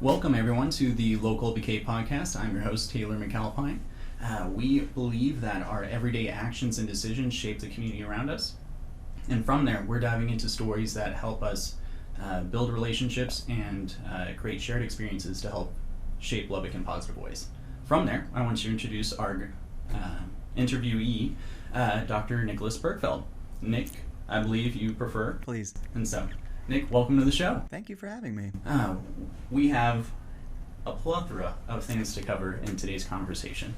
Welcome, everyone, to the local LBK Podcast. I'm your host, Taylor McAlpine. We believe that our everyday actions and decisions shape the community around us. And from there, we're diving into stories that help us build relationships and create shared experiences to help shape Lubbock in positive ways. From there, I want to introduce our interviewee, Dr. Nicholas Berfeld. Nick, I believe you prefer. Please. And so, Nick, welcome to the show. Thank you for having me. We have a plethora of things to cover in today's conversation.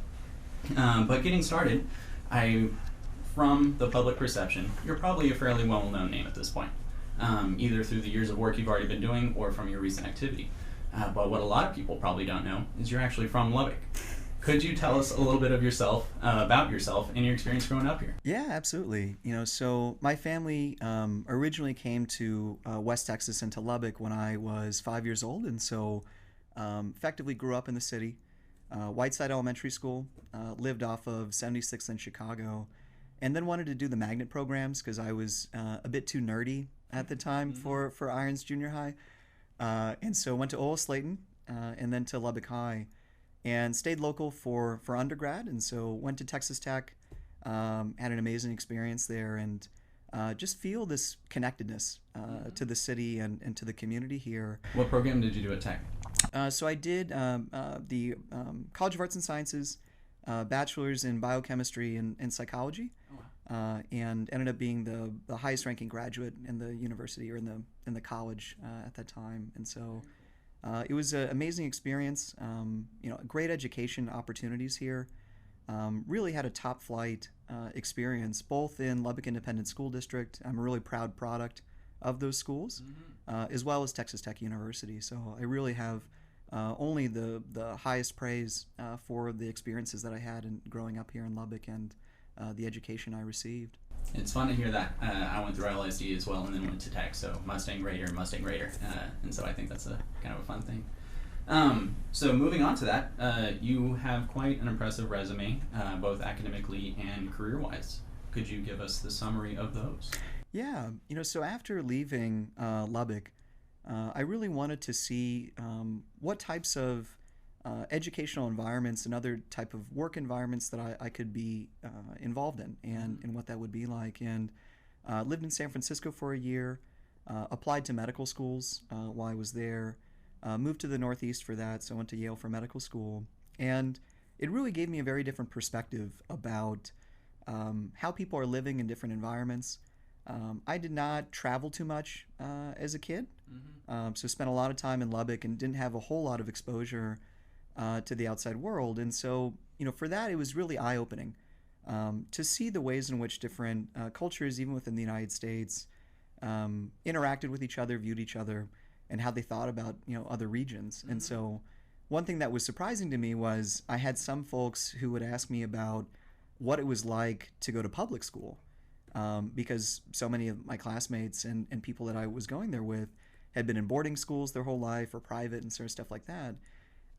But getting started, from the public perception, you're probably a fairly well-known name at this point, either through the years of work you've already been doing or from your recent activity. But what a lot of people probably don't know is you're actually from Lubbock. Could you tell us a little bit of yourself, about yourself and your experience growing up here? Yeah, absolutely. So my family originally came to West Texas and to Lubbock when I was 5 years old, and so effectively grew up in the city. Whiteside Elementary School, lived off of 76th in Chicago, and then wanted to do the magnet programs because I was a bit too nerdy at the time for Irons Junior High. And so went to Ola Slayton and then to Lubbock High, and stayed local for undergrad, and so went to Texas Tech, had an amazing experience there, and just feel this connectedness to the city and to the community here. What program did you do at Tech? So I did the College of Arts and Sciences, bachelor's in biochemistry and psychology, and ended up being the highest ranking graduate in the university or in the college at that time, and so. It was an amazing experience, great education opportunities here. Really had a top flight experience, both in Lubbock Independent School District. I'm a really proud product of those schools, as well as Texas Tech University. So I really have only the highest praise for the experiences that I had in growing up here in Lubbock and the education I received. It's fun to hear that. I went through LSD as well and then went to Tech, so Mustang Raider. And so I think that's a kind of a fun thing. So moving on to that, you have quite an impressive resume, both academically and career-wise. Could you give us the summary of those? Yeah, so after leaving Lubbock, I really wanted to see what types of educational environments and other type of work environments that I could be involved in and what that would be like. And lived in San Francisco for a year, applied to medical schools while I was there, moved to the Northeast for that, so I went to Yale for medical school. And it really gave me a very different perspective about how people are living in different environments. I did not travel too much as a kid, so spent a lot of time in Lubbock and didn't have a whole lot of exposure to the outside world. And so, for that, it was really eye-opening to see the ways in which different cultures, even within the United States, interacted with each other, viewed each other, and how they thought about, other regions. And so one thing that was surprising to me was I had some folks who would ask me about what it was like to go to public school, because so many of my classmates and people that I was going there with had been in boarding schools their whole life or private and sort of stuff like that.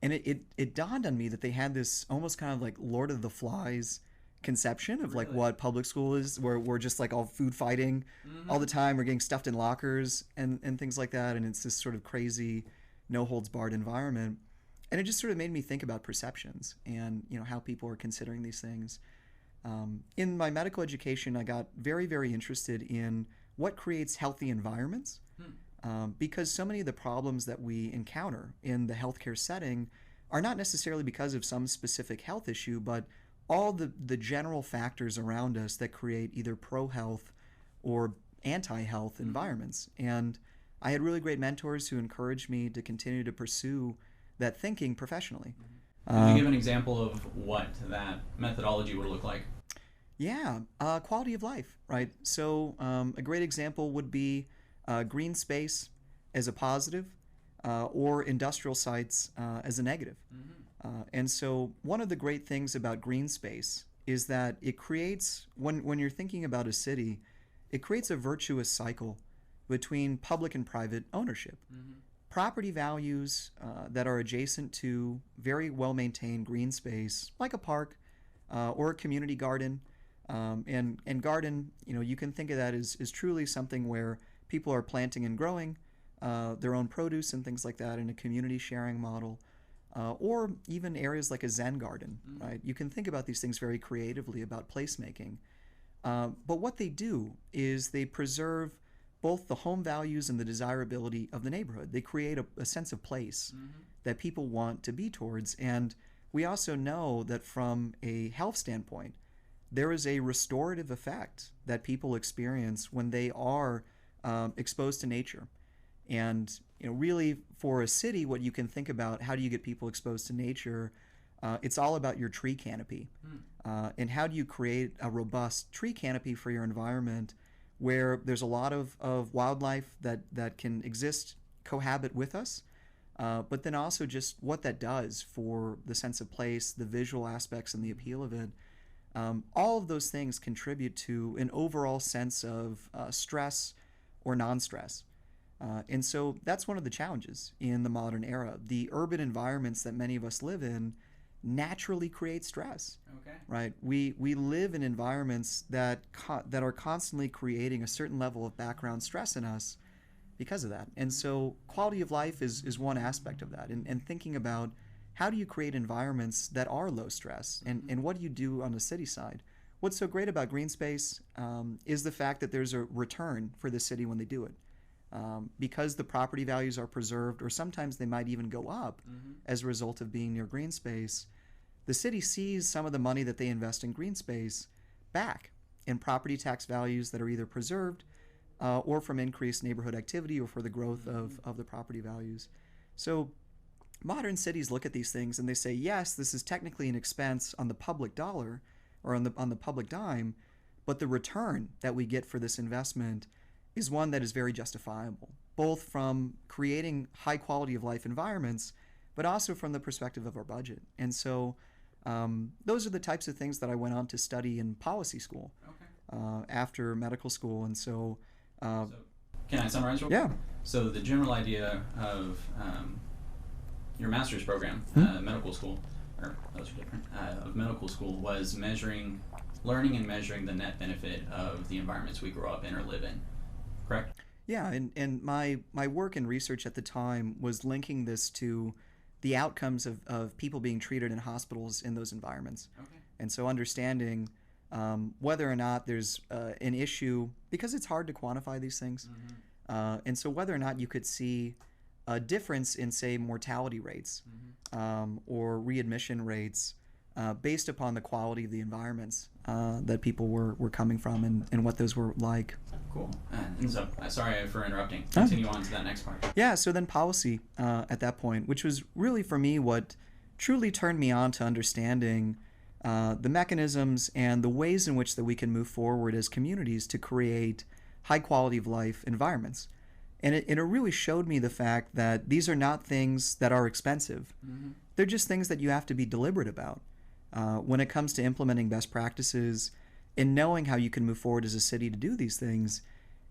And it dawned on me that they had this almost kind of like Lord of the Flies conception of like what public school is, where we're just like all food fighting all the time, we're getting stuffed in lockers and things like that, and it's this sort of crazy, no holds barred environment. And it just sort of made me think about perceptions and how people are considering these things. In my medical education, I got very, very interested in what creates healthy environments. Because so many of the problems that we encounter in the healthcare setting are not necessarily because of some specific health issue, but all the general factors around us that create either pro-health or anti-health environments. And I had really great mentors who encouraged me to continue to pursue that thinking professionally. Can you give an example of what that methodology would look like? Yeah, quality of life, right? So a great example would be green space as a positive, or industrial sites as a negative. And so one of the great things about green space is that it creates, when you're thinking about a city, it creates a virtuous cycle between public and private ownership. Property values that are adjacent to very well-maintained green space, like a park or a community garden, and garden, you can think of that as truly something where people are planting and growing their own produce and things like that in a community sharing model, or even areas like a Zen garden, right? You can think about these things very creatively about placemaking. But what they do is they preserve both the home values and the desirability of the neighborhood. They create a sense of place that people want to be towards. And we also know that from a health standpoint, there is a restorative effect that people experience when they are exposed to nature. And really for a city, what you can think about, how do you get people exposed to nature? It's all about your tree canopy. And how do you create a robust tree canopy for your environment where there's a lot of wildlife that can exist, cohabit with us, but then also just what that does for the sense of place, the visual aspects, and the appeal of it. All of those things contribute to an overall sense of stress or non-stress. And so that's one of the challenges in the modern era. The urban environments that many of us live in naturally create stress. Okay. Right? We live in environments that are constantly creating a certain level of background stress in us because of that. And so quality of life is one aspect of that. And thinking about how do you create environments that are low stress, and what do you do on the city side? What's so great about green space is the fact that there's a return for the city when they do it. Because the property values are preserved, or sometimes they might even go up as a result of being near green space, the city sees some of the money that they invest in green space back in property tax values that are either preserved or from increased neighborhood activity or for the growth of the property values. So modern cities look at these things and they say, yes, this is technically an expense on the public dollar or on the public dime, but the return that we get for this investment is one that is very justifiable, both from creating high quality of life environments, but also from the perspective of our budget. And so those are the types of things that I went on to study in policy school after medical school. And so can I summarize real quick? Yeah. So the general idea of your master's program, medical school, or those are different, of medical school was learning and measuring the net benefit of the environments we grow up in or live in. Correct? Yeah, and my work and research at the time was linking this to the outcomes of people being treated in hospitals in those environments. Okay. And so understanding whether or not there's an issue, because it's hard to quantify these things, and so whether or not you could see a difference in, say, mortality rates or readmission rates based upon the quality of the environments that people were coming from and what those were like. Cool. And so, sorry for interrupting. Continue on to that next part. Yeah, so then policy at that point, which was really for me what truly turned me on to understanding the mechanisms and the ways in which that we can move forward as communities to create high quality of life environments. And it really showed me the fact that these are not things that are expensive. They're just things that you have to be deliberate about. When it comes to implementing best practices and knowing how you can move forward as a city to do these things,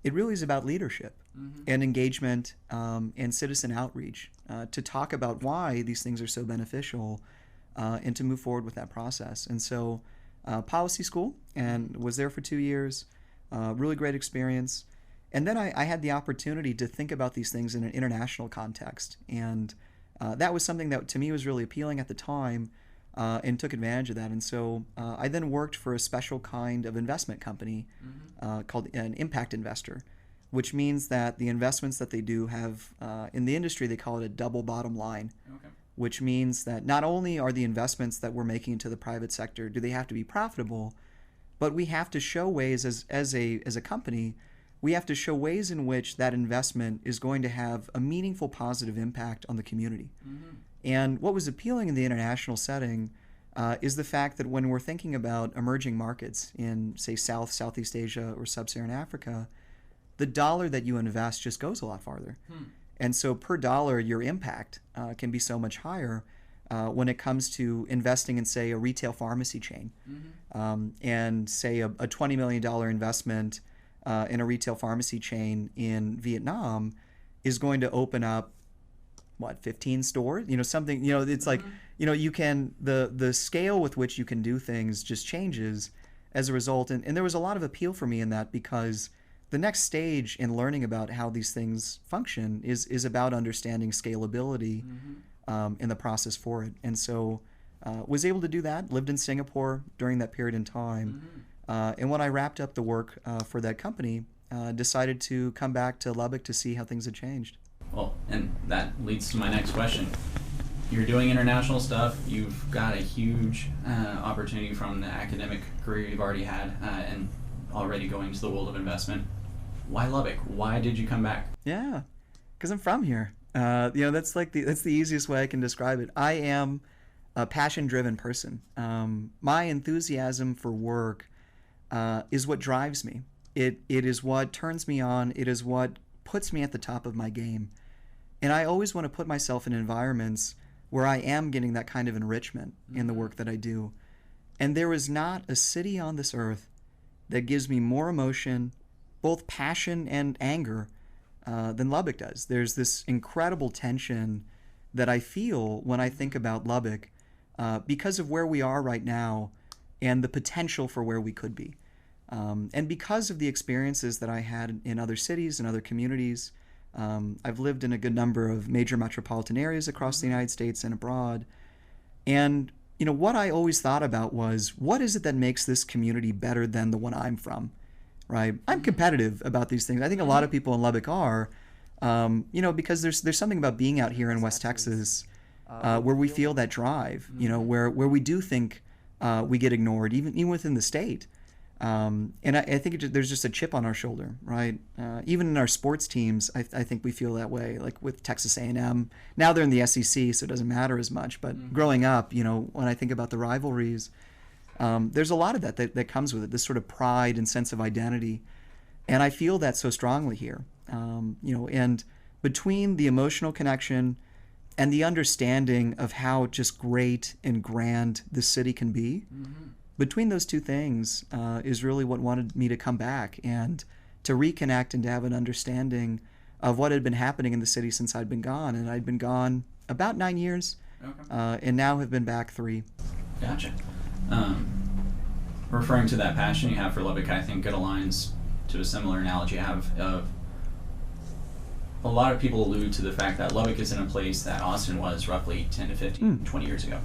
it really is about leadership and engagement and citizen outreach to talk about why these things are so beneficial and to move forward with that process. And so policy school, and was there for 2 years, really great experience. And then I had the opportunity to think about these things in an international context. And that was something that to me was really appealing at the time. And took advantage of that. And so I then worked for a special kind of investment company called an impact investor, which means that the investments that they do have, in the industry, they call it a double bottom line, which means that not only are the investments that we're making into the private sector, do they have to be profitable, but we have to show ways as a company, we have to show ways in which that investment is going to have a meaningful positive impact on the community. And what was appealing in the international setting is the fact that when we're thinking about emerging markets in, say, Southeast Asia or Sub-Saharan Africa, the dollar that you invest just goes a lot farther. And so per dollar, your impact can be so much higher when it comes to investing in, say, a retail pharmacy chain. And, say, a $20 million investment in a retail pharmacy chain in Vietnam is going to open up 15 stores, something, it's like, you can, the scale with which you can do things just changes as a result. And there was a lot of appeal for me in that because the next stage in learning about how these things function is about understanding scalability in the process for it. And so was able to do that, lived in Singapore during that period in time. And when I wrapped up the work for that company, decided to come back to Lubbock to see how things had changed. Well, and that leads to my next question. You're doing international stuff. You've got a huge opportunity from the academic career you've already had and already going to the world of investment. Why Lubbock? Why did you come back? Yeah, because I'm from here. That's the easiest way I can describe it. I am a passion-driven person. My enthusiasm for work is what drives me. It is what turns me on. It is what puts me at the top of my game. And I always want to put myself in environments where I am getting that kind of enrichment in the work that I do. And there is not a city on this earth that gives me more emotion, both passion and anger, than Lubbock does. There's this incredible tension that I feel when I think about Lubbock because of where we are right now and the potential for where we could be. And because of the experiences that I had in other cities and other communities, I've lived in a good number of major metropolitan areas across the United States and abroad. And what I always thought about was, what is it that makes this community better than the one I'm from, right? I'm competitive about these things. I think a lot of people in Lubbock are, because there's something about being out here in West Texas where we feel that drive, where we do think we get ignored, even within the state. And I think there's just a chip on our shoulder, right? Even in our sports teams, I think we feel that way, like with Texas A&M. Now they're in the SEC, so it doesn't matter as much. But growing up, when I think about the rivalries, there's a lot of that comes with it, this sort of pride and sense of identity. And I feel that so strongly here. And between the emotional connection and the understanding of how just great and grand this city can be, between those two things is really what wanted me to come back and to reconnect and to have an understanding of what had been happening in the city since I'd been gone. And I'd been gone about 9 years, and now have been back 3. Gotcha. Referring to that passion you have for Lubbock, I think it aligns to a similar analogy I have of a lot of people allude to the fact that Lubbock is in a place that Austin was roughly 10 to 15, 20 years ago.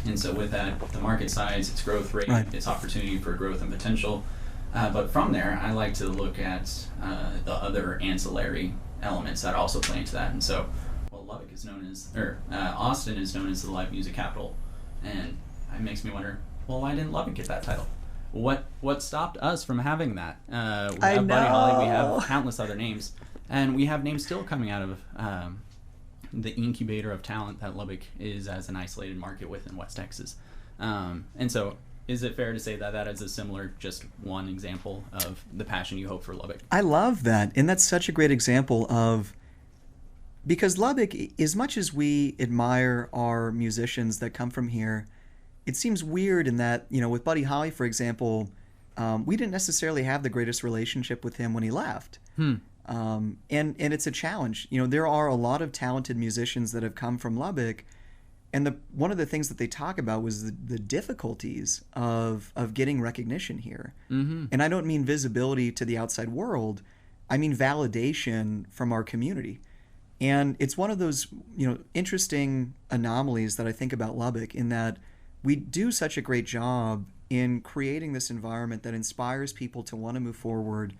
And so with that, the market size, its growth rate, its opportunity for growth and potential. But from there, I like to look at the other ancillary elements that also play into that. And so, Lubbock is known as, Austin is known as the live music capital. And it makes me wonder, why didn't Lubbock get that title? What stopped us from having that? We have Buddy Holly, we have countless other names. And we have names still coming out of the incubator of talent that Lubbock is as an isolated market within West Texas. And so is it fair to say that that is a similar, just one example of the passion you hope for Lubbock? I love that. And that's such a great example of, because Lubbock, as much as we admire our musicians that come from here, it seems weird in that, with Buddy Holly, for example, we didn't necessarily have the greatest relationship with him when he left. And it's a challenge. There are a lot of talented musicians that have come from Lubbock, and one of the things that they talk about was the difficulties of getting recognition here. And I don't mean visibility to the outside world. I mean validation from our community. And it's one of those interesting anomalies that I think about Lubbock, in that we do such a great job in creating this environment that inspires people to want to move forward,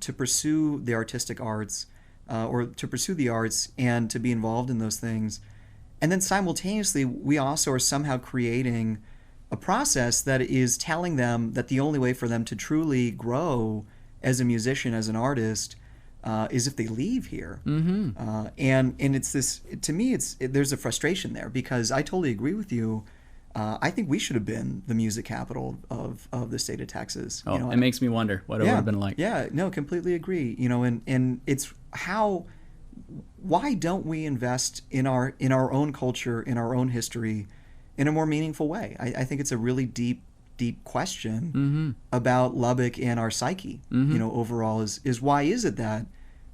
to pursue the artistic arts, or to pursue the arts and to be involved in those things. And then simultaneously, we also are somehow creating a process that is telling them that the only way for them to truly grow as a musician, as an artist, is if they leave here. And it's this, to me, there's a frustration there, because I totally agree with you. I think we should have been the music capital of the state of Texas. It makes me wonder what it would have been like. Yeah, no, completely agree. And it's why don't we invest in our own culture, in our own history, in a more meaningful way? I think it's a really deep question about Lubbock and our psyche. Overall, is why is it that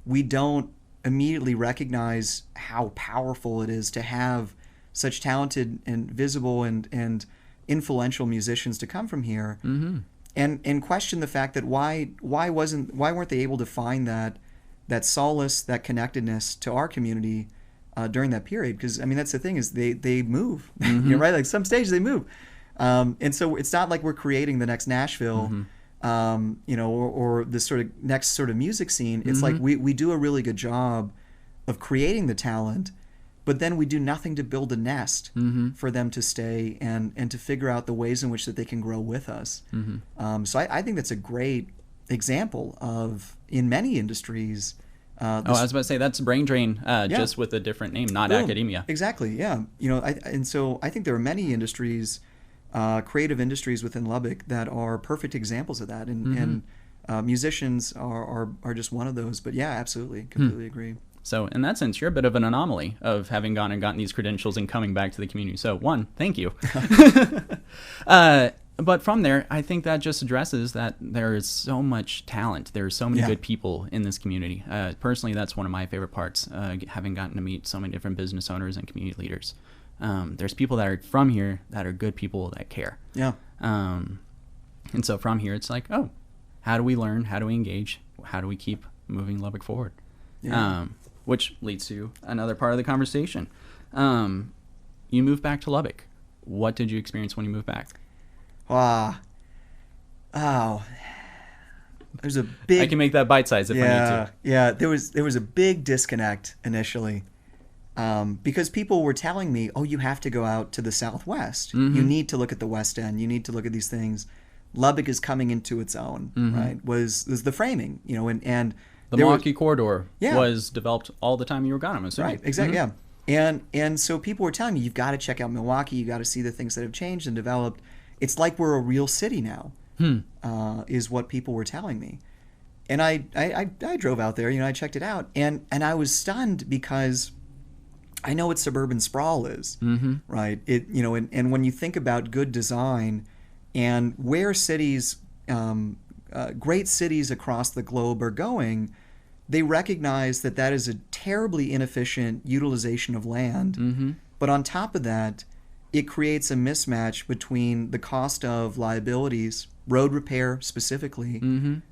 we don't immediately recognize how powerful it is to have such talented and visible and influential musicians to come from here, and question the fact that why weren't they able to find that solace, that connectedness to our community during that period? Because I mean, that's the thing, is they move, Mm-hmm. you know, right? Like some stage they move, and so it's not like we're creating the next Nashville, you know, or the sort of next sort of music scene. It's like we do a really good job of creating the talent, but then we do nothing to build a nest for them to stay and to figure out the ways in which that they can grow with us. So I think that's a great example of, in many industries. I was about to say, that's brain drain, just with a different name, not Boom. academia. Exactly, yeah. You know, and so I think there are many industries, creative industries within Lubbock, that are perfect examples of that, and musicians are just one of those. But yeah, absolutely, completely agree. So in that sense, you're a bit of an anomaly of having gone and gotten these credentials and coming back to the community. So one, thank you. But from there, I think that just addresses that there is so much talent. There are so many good people in this community. Personally, that's one of my favorite parts, having gotten to meet so many different business owners and community leaders. There's people that are from here that are good people that care. Yeah. And so from here, it's like, oh, how do we learn? How do we engage? How do we keep moving Lubbock forward? Yeah. Which leads to another part of the conversation. You moved back to Lubbock. What did you experience when you moved back? Oh, there's a big. I can make that bite size if I need to. Yeah, there was a big disconnect initially, because people were telling me, "Oh, you have to go out to the Southwest. You need to look at the West End. You need to look at these things. Lubbock is coming into its own." Right? Was the framing, you know, and the Milwaukee corridor was developed all the time you were gone, I'm assuming. Right, exactly, yeah. And so people were telling me, you've got to check out Milwaukee, you got to see the things that have changed and developed. It's like we're a real city now, is what people were telling me. And I drove out there, you know, I checked it out, and I was stunned because I know what suburban sprawl is, right? It, you know, and when you think about good design and where cities, great cities across the globe are going, they recognize that that is a terribly inefficient utilization of land. But on top of that, it creates a mismatch between the cost of liabilities, road repair specifically,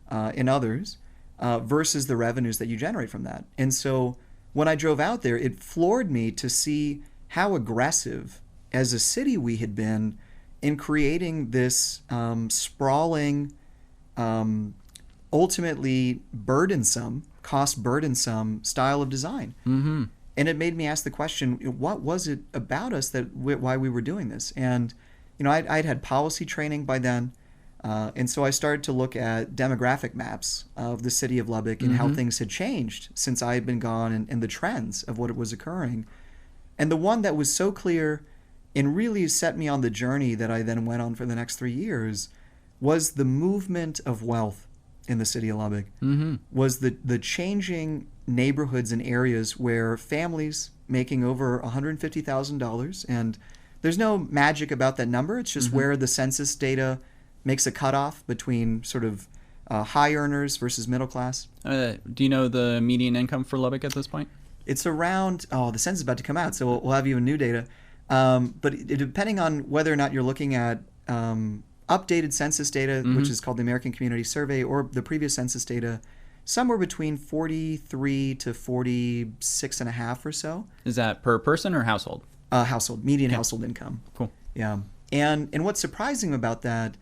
and others, versus the revenues that you generate from that. And so when I drove out there, it floored me to see how aggressive as a city we had been in creating this sprawling, ultimately burdensome, cost burdensome style of design. And it made me ask the question, what was it about us that why we were doing this? And you know, I'd had policy training by then, and so I started to look at demographic maps of the city of Lubbock and how things had changed since I had been gone, and the trends of what was occurring. And the one that was so clear and really set me on the journey that I then went on for the next 3 years was the movement of wealth in the city of Lubbock. Was the changing neighborhoods and areas where families making over $150,000, and there's no magic about that number, it's just where the census data makes a cutoff between sort of high earners versus middle class. Do you know the median income for Lubbock at this point? It's around, the census is about to come out, so we'll have even new data. But depending on whether or not you're looking at updated census data, which is called the American Community Survey, or the previous census data, somewhere between 43 to 46 and a half or so. Is that per person or household? Household, median household income. Cool. Yeah. And what's surprising about that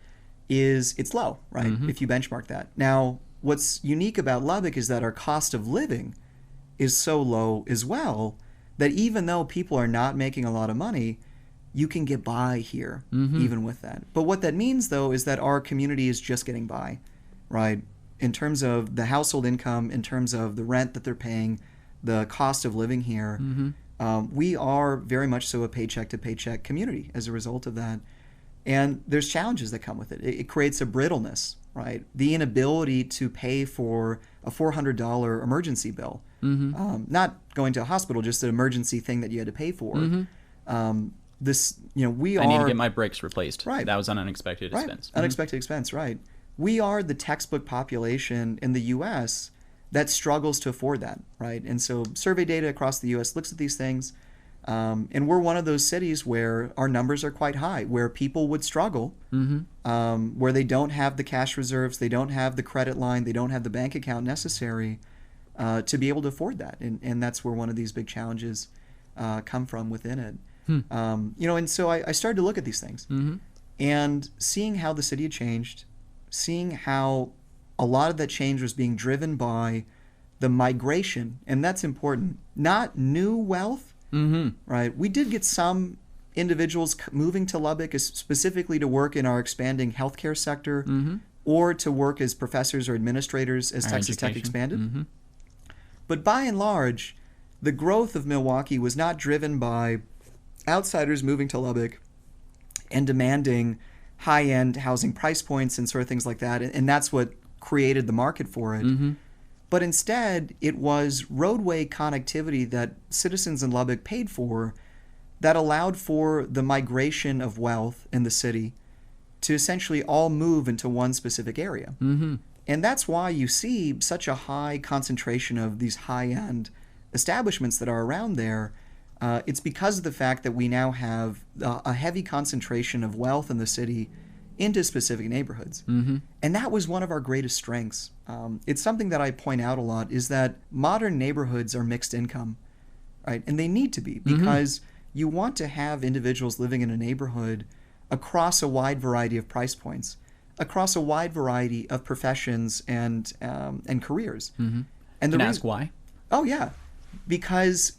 is it's low, right? If you benchmark that. Now, what's unique about Lubbock is that our cost of living is so low as well that even though people are not making a lot of money, you can get by here even with that. But what that means, though, is that our community is just getting by, right? In terms of the household income, in terms of the rent that they're paying, the cost of living here, we are very much so a paycheck-to-paycheck community as a result of that. And there's challenges that come with it. It creates a brittleness, right? The inability to pay for a $400 emergency bill. Not going to a hospital, just an emergency thing that you had to pay for. This, you know, I need to get my brakes replaced. Right. That was an unexpected expense. Unexpected expense, right. We are the textbook population in the U.S. that struggles to afford that, right? And so survey data across the U.S. looks at these things. And we're one of those cities where our numbers are quite high, where people would struggle, where they don't have the cash reserves, they don't have the credit line, they don't have the bank account necessary to be able to afford that. And that's where one of these big challenges come from within it. And so I started to look at these things and seeing how the city had changed, seeing how a lot of that change was being driven by the migration, and that's important, not new wealth, right? We did get some individuals moving to Lubbock specifically to work in our expanding healthcare sector or to work as professors or administrators as Texas Tech expanded. But by and large, the growth of Milwaukee was not driven by outsiders moving to Lubbock and demanding high-end housing price points and sort of things like that. And that's what created the market for it. But instead, it was roadway connectivity that citizens in Lubbock paid for that allowed for the migration of wealth in the city to essentially all move into one specific area. And that's why you see such a high concentration of these high-end establishments that are around there. It's because of the fact that we now have a heavy concentration of wealth in the city into specific neighborhoods. And that was one of our greatest strengths. It's something that I point out a lot, is that modern neighborhoods are mixed income, right? And they need to be, because you want to have individuals living in a neighborhood across a wide variety of price points, across a wide variety of professions and careers. And Can I ask why? Oh, yeah. Because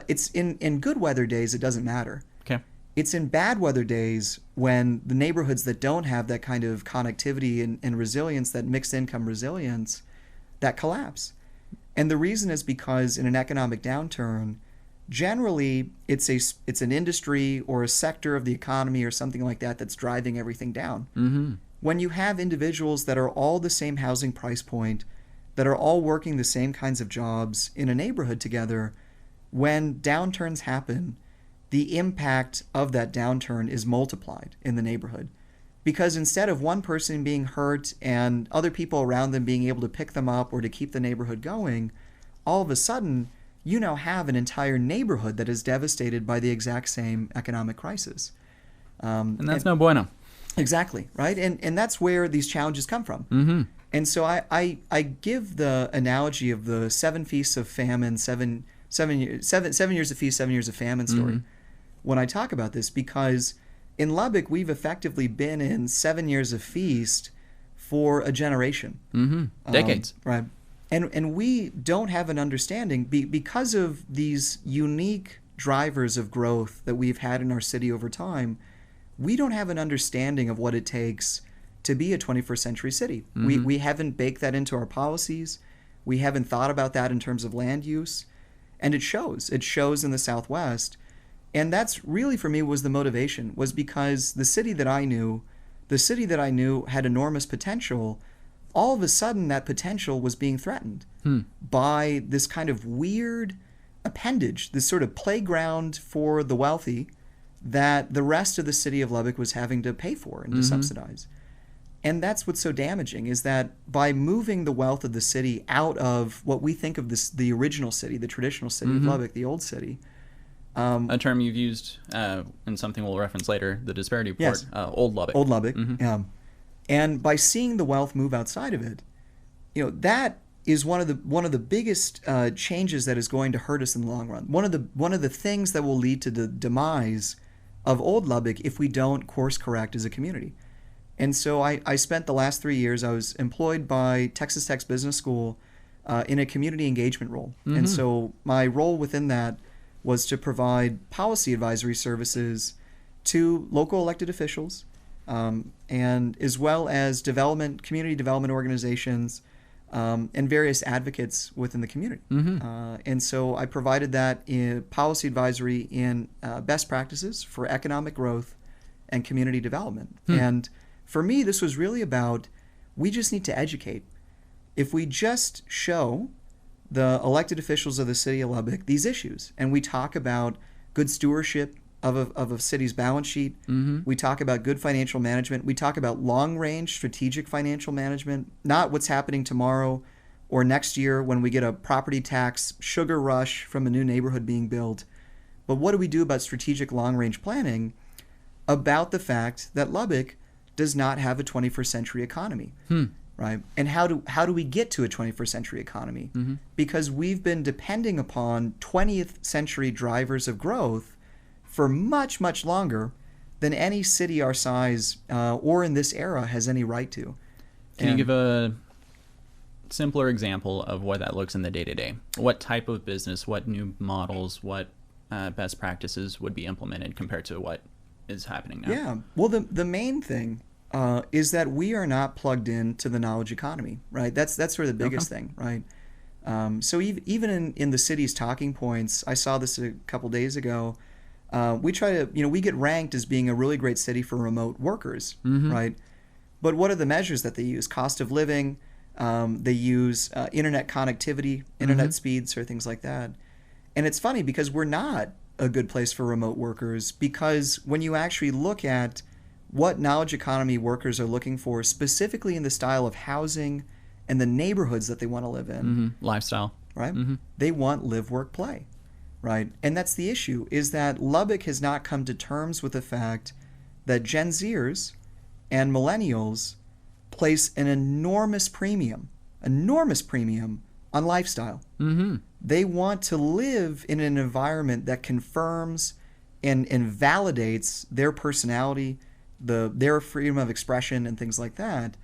it's in good weather days, it doesn't matter. Okay. It's in bad weather days when the neighborhoods that don't have that kind of connectivity and resilience, that mixed income resilience, that collapse. And the reason is because in an economic downturn, generally it's an industry or a sector of the economy or something like that that's driving everything down. When you have individuals that are all the same housing price point, that are all working the same kinds of jobs in a neighborhood together, when downturns happen, the impact of that downturn is multiplied in the neighborhood. Because instead of one person being hurt and other people around them being able to pick them up or to keep the neighborhood going, all of a sudden, you now have an entire neighborhood that is devastated by the exact same economic crisis. And that's no bueno. Exactly, right? And that's where these challenges come from. And so I give the analogy of the 7 feasts of famine, 7 years of feast, 7 years of famine story when I talk about this, because in Lubbock, we've effectively been in 7 years of feast for a generation. Decades. Right. And we don't have an understanding because of these unique drivers of growth that we've had in our city over time. We don't have an understanding of what it takes to be a 21st century city. We haven't baked that into our policies. We haven't thought about that in terms of land use. And it shows. It shows in the Southwest. And that's really, for me, was the motivation, was because the city that I knew had enormous potential. All of a sudden, that potential was being threatened by this kind of weird appendage, this sort of playground for the wealthy that the rest of the city of Lubbock was having to pay for and to subsidize. And that's what's so damaging, is that by moving the wealth of the city out of what we think of the original city, the traditional city of Lubbock, the old city. A term you've used and something we'll reference later, the Disparity Report, Old Lubbock. Old Lubbock, And by seeing the wealth move outside of it, that is one of the biggest changes that is going to hurt us in the long run. One of the things that will lead to the demise of Old Lubbock if we don't course correct as a community. And so I spent the last 3 years, I was employed by Texas Tech's business school in a community engagement role. And so my role within that was to provide policy advisory services to local elected officials, and as well as community development organizations, and various advocates within the community. And so I provided that in policy advisory in best practices for economic growth and community development. And for me, this was really about, we just need to educate. If we just show the elected officials of the city of Lubbock these issues, and we talk about good stewardship of a city's balance sheet, we talk about good financial management, we talk about long-range strategic financial management, not what's happening tomorrow or next year when we get a property tax sugar rush from a new neighborhood being built, But what do we do about strategic long-range planning about the fact that Lubbock does not have a 21st century economy, right? And how do we get to a 21st century economy? Because we've been depending upon 20th century drivers of growth for much, much longer than any city our size or in this era has any right to. Can you give a simpler example of what that looks in the day-to-day? What type of business, what new models, what best practices would be implemented compared to what is happening now? Yeah, well, the main thing is that we are not plugged into the knowledge economy, right? That's sort of the biggest thing, right? So even in the city's talking points, I saw this a couple days ago. We try to, we get ranked as being a really great city for remote workers, right? But what are the measures that they use? Cost of living. They use internet connectivity, internet speeds, or things like that. And it's funny because we're not a good place for remote workers, because when you actually look at what knowledge economy workers are looking for, specifically in the style of housing and the neighborhoods that they want to live in, lifestyle, right? They want live, work, play, right? And that's the issue, is that Lubbock has not come to terms with the fact that Gen Zers and millennials place an enormous premium on lifestyle. They want to live in an environment that confirms and validates their personality, their freedom of expression and things like that.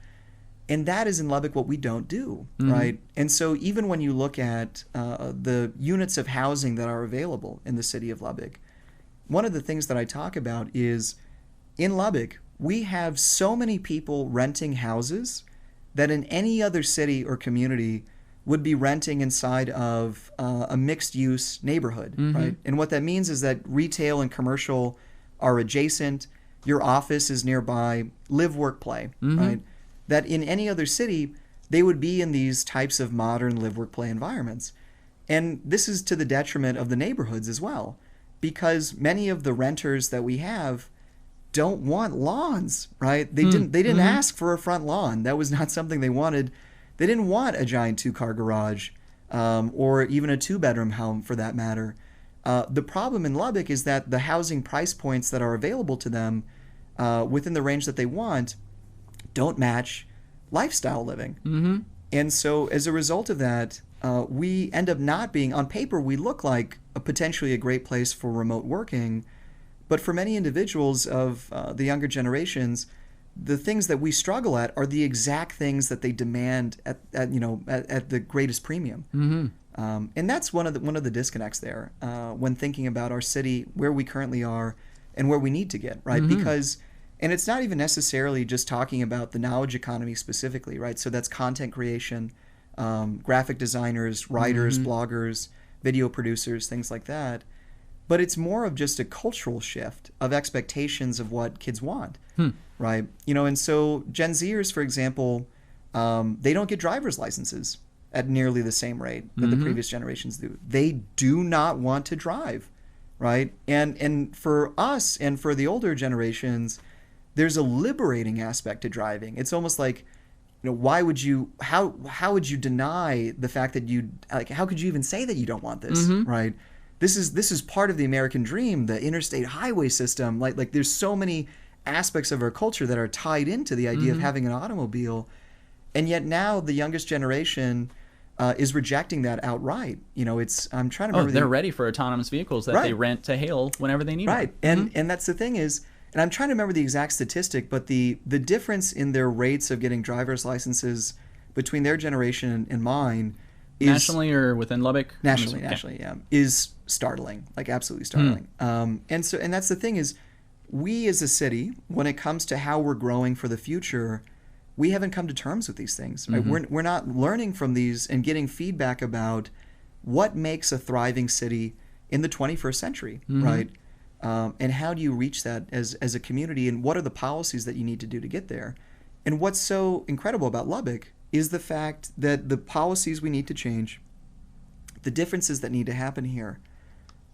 And that is in Lubbock what we don't do, right? And so even when you look at the units of housing that are available in the city of Lubbock, one of the things that I talk about is in Lubbock, we have so many people renting houses that in any other city or community would be renting inside of a mixed-use neighborhood, right? And what that means is that retail and commercial are adjacent, your office is nearby, live, work, play, right? That in any other city, they would be in these types of modern live, work, play environments. And this is to the detriment of the neighborhoods as well, because many of the renters that we have don't want lawns, right? They didn't ask for a front lawn. That was not something they wanted. They didn't want a giant 2-car garage or even a 2-bedroom home for that matter. The problem in Lubbock is that the housing price points that are available to them within the range that they want don't match lifestyle living. And so as a result of that, we end up not being, on paper, we look like potentially a great place for remote working. But for many individuals of the younger generations, the things that we struggle at are the exact things that they demand at the greatest premium. And that's one of the disconnects there when thinking about our city, where we currently are and where we need to get, right? Because, and it's not even necessarily just talking about the knowledge economy specifically, right? So that's content creation, graphic designers, writers, bloggers, video producers, things like that. But it's more of just a cultural shift of expectations of what kids want, right? And so Gen Zers, for example, they don't get driver's licenses at nearly the same rate that the previous generations do. They do not want to drive, right? And for us and for the older generations, there's a liberating aspect to driving. It's almost like, why would you? How would you deny the fact that how could you even say that you don't want this, right? This is part of the American dream, the interstate highway system. Like there's so many aspects of our culture that are tied into the idea of having an automobile, and yet now the youngest generation is rejecting that outright. I'm trying to remember. They're ready for autonomous vehicles that they rent to hail whenever they need. Right, and that's the thing is, and I'm trying to remember the exact statistic, but the difference in their rates of getting driver's licenses between their generation and mine is nationally or within Lubbock. Nationally, yeah, is startling, like absolutely startling. And that's the thing is, we as a city, when it comes to how we're growing for the future, we haven't come to terms with these things. Right? We're not learning from these and getting feedback about what makes a thriving city in the 21st century, right? And how do you reach that as a community, and what are the policies that you need to do to get there? And what's so incredible about Lubbock is the fact that the policies we need to change, the differences that need to happen here,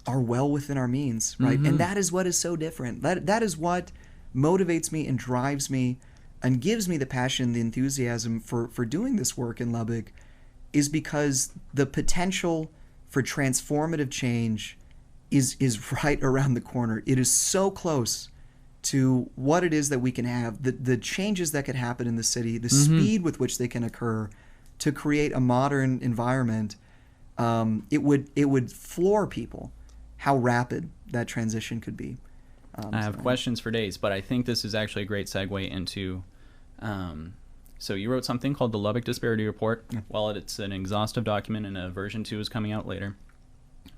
are well within our means, right? And that is what is so different. That is what motivates me and drives me and gives me the passion, the enthusiasm for doing this work in Lubbock, is because the potential for transformative change is right around the corner. It is so close to what it is that we can have, the changes that could happen in the city, the speed with which they can occur to create a modern environment. It would floor people how rapid that transition could be. I have questions for days, but I think this is actually a great segue into. So you wrote something called the Lubbock Disparity Report. Yeah. Well, it's an exhaustive document, and a version 2 is coming out later.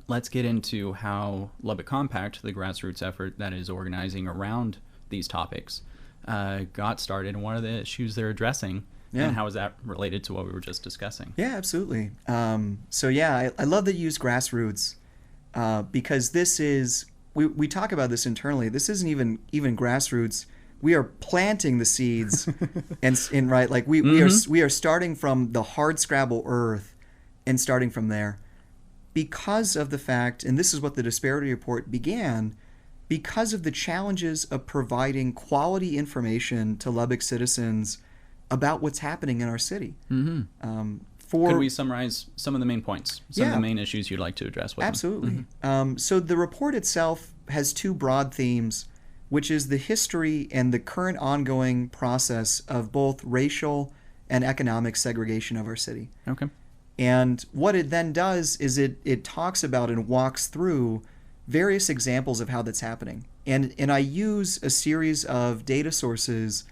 Let's get into how Lubbock Compact, the grassroots effort that is organizing around these topics, got started, and what are the issues they're addressing, and how is that related to what we were just discussing? Yeah, absolutely. I love that you use grassroots because this is, we talk about this internally. This isn't even grassroots. We are planting the seeds, and right, like we are starting from the hard scrabble earth and starting from there, because of the fact, and this is what the Disparity Report began, because of the challenges of providing quality information to Lubbock citizens about what's happening in our city. Could we summarize some of the main points, some of the main issues you'd like to address with Absolutely. So the report itself has two broad themes, which is the history and the current ongoing process of both racial and economic segregation of our city. Okay. And what it then does is it talks about and walks through various examples of how that's happening. And I use a series of data sources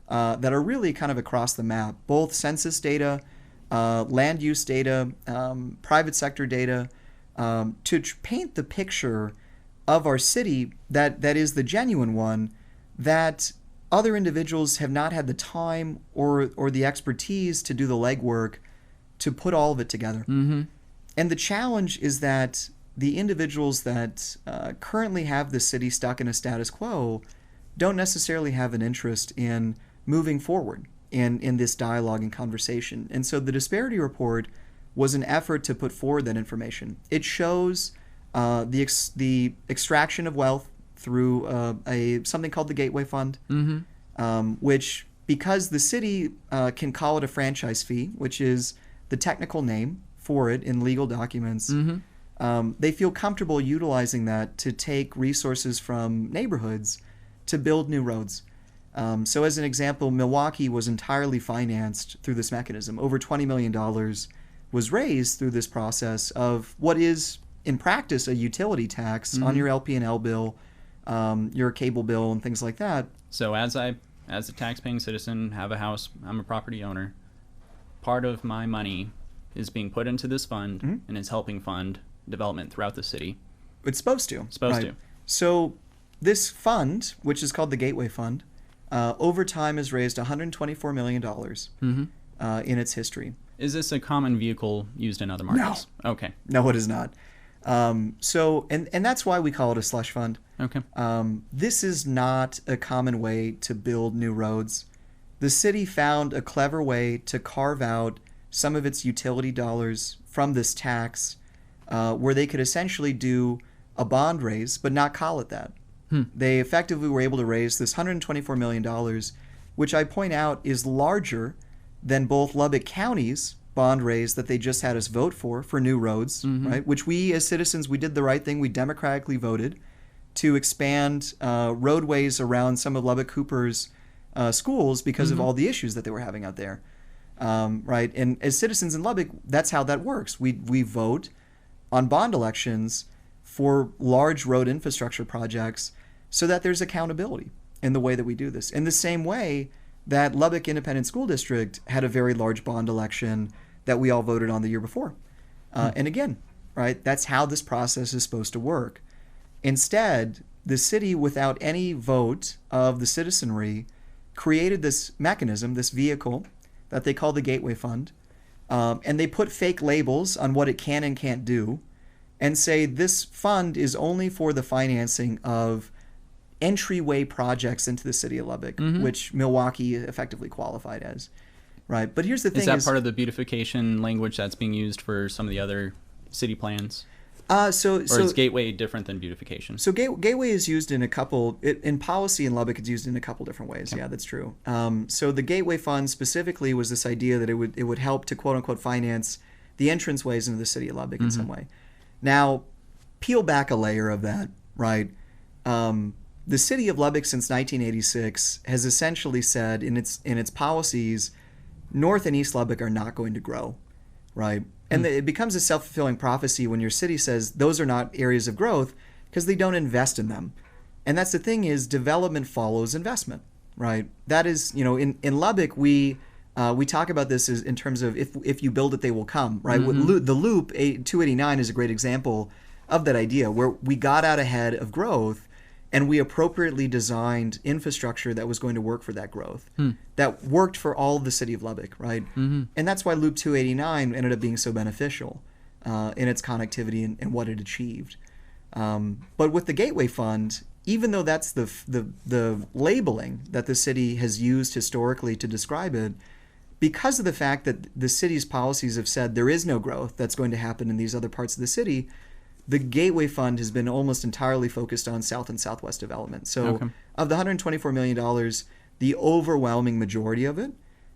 that are really kind of across the map, both census data, land use data, private sector data, to paint the picture of our city that is the genuine one, that other individuals have not had the time or the expertise to do the legwork to put all of it together. And the challenge is that the individuals that currently have the city stuck in a status quo don't necessarily have an interest in moving forward in this dialogue and conversation. And so the Disparity Report was an effort to put forward that information. It shows the extraction of wealth through something called the Gateway Fund, which, because the city can call it a franchise fee, which is the technical name for it in legal documents, they feel comfortable utilizing that to take resources from neighborhoods to build new roads. So as an example, Milwaukee was entirely financed through this mechanism. Over $20 million was raised through this process of what is, in practice, a utility tax on your LP&L bill, your cable bill, and things like that. So as a tax-paying citizen, have a house, I'm a property owner, part of my money is being put into this fund and is helping fund development throughout the city. It's supposed to. Supposed to. So this fund, which is called the Gateway Fund, over time has raised $124 million in its history. Is this a common vehicle used in other markets? No. Okay. No, it is not. So that's why we call it a slush fund. Okay. This is not a common way to build new roads. The city found a clever way to carve out some of its utility dollars from this tax, where they could essentially do a bond raise, but not call it that. They effectively were able to raise this $124 million, which I point out is larger than both Lubbock County's bond raise that they just had us vote for new roads, right? Which we as citizens, we did the right thing. We democratically voted to expand roadways around some of Lubbock Cooper's schools because of all the issues that they were having out there, right? And as citizens in Lubbock, that's how that works. We vote on bond elections for large road infrastructure projects so that there's accountability in the way that we do this. In the same way that Lubbock Independent School District had a very large bond election that we all voted on the year before. And again, right, that's how this process is supposed to work. Instead, the city, without any vote of the citizenry, created this mechanism, this vehicle that they call the Gateway Fund, and they put fake labels on what it can and can't do, and say this fund is only for the financing of entryway projects into the city of Lubbock, which Milwaukee effectively qualified as, right? But here's the thing: is that part of the beautification language that's being used for some of the other city plans? Or is Gateway different than beautification? So Gateway is used in a couple, in policy in Lubbock, it's used in a couple different ways. Yeah, that's true. So the Gateway Fund specifically was this idea that it would help to quote unquote finance the entranceways into the city of Lubbock in some way. Now, peel back a layer of that, right? The city of Lubbock since 1986 has essentially said in its policies, North and East Lubbock are not going to grow, right? And it becomes a self-fulfilling prophecy when your city says those are not areas of growth because they don't invest in them. And that's the thing is development follows investment, right? That is, in Lubbock, we talk about this as in terms of if you build it, they will come, right? The Loop 289 is a great example of that idea where we got out ahead of growth and we appropriately designed infrastructure that was going to work for that growth, that worked for all of the city of Lubbock, right? And that's why Loop 289 ended up being so beneficial in its connectivity and what it achieved. But with the Gateway Fund, even though that's the labeling that the city has used historically to describe it, because of the fact that the city's policies have said there is no growth that's going to happen in these other parts of the city, the Gateway Fund has been almost entirely focused on South and Southwest development. So of the $124 million, the overwhelming majority of it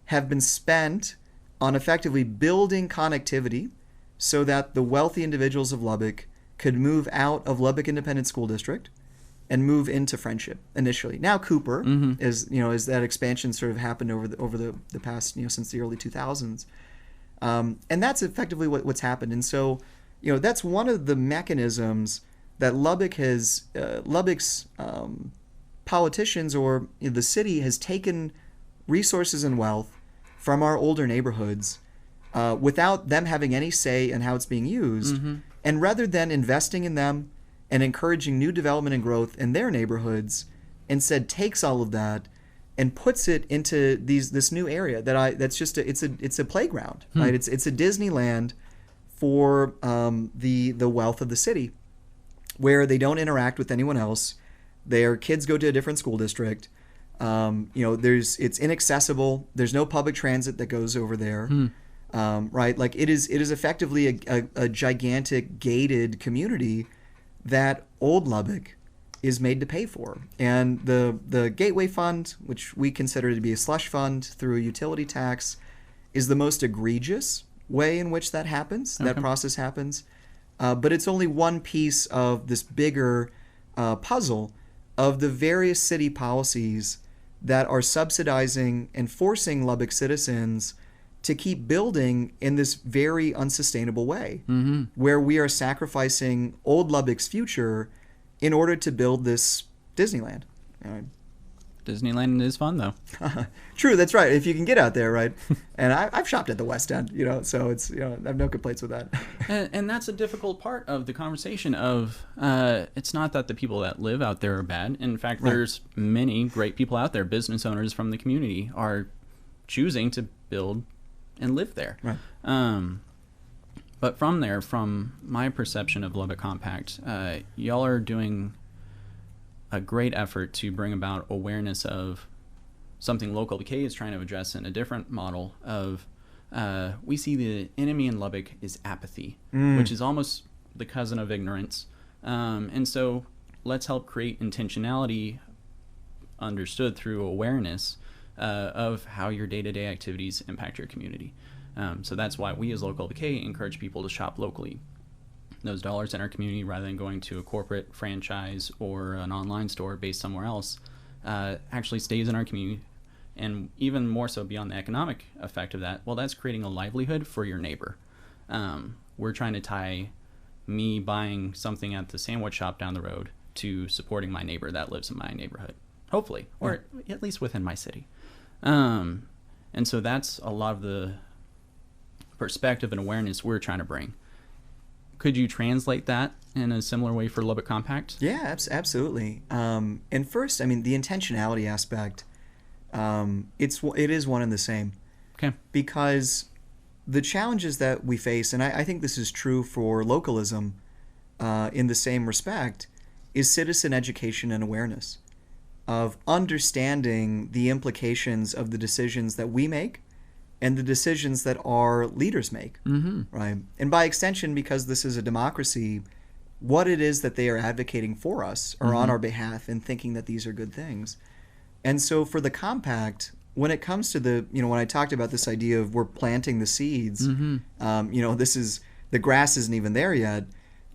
have been spent on effectively building connectivity so that the wealthy individuals of Lubbock could move out of Lubbock Independent School District and move into Friendship initially. Now Cooper is as that expansion sort of happened over the past since the early 2000s, and that's effectively what's happened. And so that's one of the mechanisms that Lubbock's politicians or the city has taken resources and wealth from our older neighborhoods without them having any say in how it's being used, and rather than investing in them and encouraging new development and growth in their neighborhoods, instead takes all of that and puts it into this new area that's just it's a playground, right? It's a Disneyland for the wealth of the city, where they don't interact with anyone else. Their kids go to a different school district. It's inaccessible. There's no public transit that goes over there, right? Like it is effectively a gigantic gated community that old Lubbock is made to pay for. And the Gateway Fund, which we consider to be a slush fund through a utility tax, is the most egregious way in which that happens, that process happens. But it's only one piece of this bigger puzzle of the various city policies that are subsidizing and forcing Lubbock citizens to keep building in this very unsustainable way, where we are sacrificing old Lubbock's future in order to build this Disneyland. Disneyland is fun, though. True, that's right. If you can get out there, right? And I've shopped at the West End, so it's, I have no complaints with that. And that's a difficult part of the conversation of, it's not that the people that live out there are bad. In fact, there's many great people out there, business owners from the community are choosing to build and live there. Right. But from my perception of Lubbock Compact, y'all are doing a great effort to bring about awareness of something Local LBK is trying to address in a different model of, we see the enemy in Lubbock is apathy, which is almost the cousin of ignorance. And so let's help create intentionality understood through awareness of how your day-to-day activities impact your community. So that's why we as Local LBK encourage people to shop locally. Those dollars in our community, rather than going to a corporate franchise or an online store based somewhere else, actually stays in our community. And even more so beyond the economic effect of that, well, that's creating a livelihood for your neighbor. We're trying to tie me buying something at the sandwich shop down the road to supporting my neighbor that lives in my neighborhood, hopefully, or at least within my city. And so that's a lot of the perspective and awareness we're trying to bring. Could you translate that in a similar way for Lubbock Compact? Yeah, absolutely. And first, the intentionality aspect, it is one and the same. Okay. Because the challenges that we face, and I think this is true for localism in the same respect, is citizen education and awareness of understanding the implications of the decisions that we make and the decisions that our leaders make, right? And by extension, because this is a democracy, what it is that they are advocating for us or on our behalf and thinking that these are good things. And so for the compact, when it comes to when I talked about this idea of we're planting the seeds, this is, the grass isn't even there yet.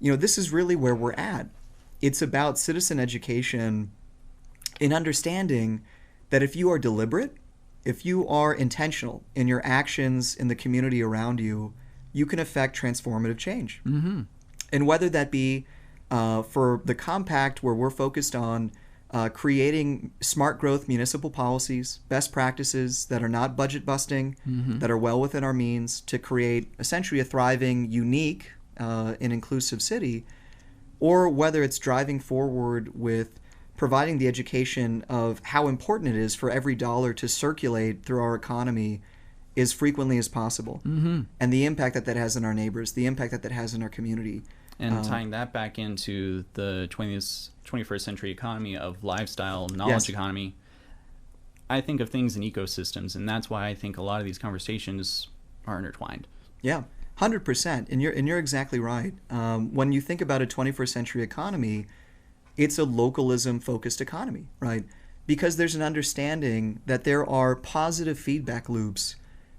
this is really where we're at. It's about citizen education in understanding that if you are deliberate, if you are intentional in your actions in the community around you, you can affect transformative change. Mm-hmm. And whether that be for the compact, where we're focused on creating smart growth municipal policies, best practices that are not budget busting, that are well within our means to create essentially a thriving, unique, and inclusive city, or whether it's driving forward with providing the education of how important it is for every dollar to circulate through our economy as frequently as possible, and the impact that has on our neighbors, the impact that has in our community. And tying that back into the 21st century economy of lifestyle, knowledge economy, I think of things in ecosystems, and that's why I think a lot of these conversations are intertwined. Yeah, 100%. And you're exactly right. When you think about a 21st century economy, it's a localism-focused economy, right? Because there's an understanding that there are positive feedback loops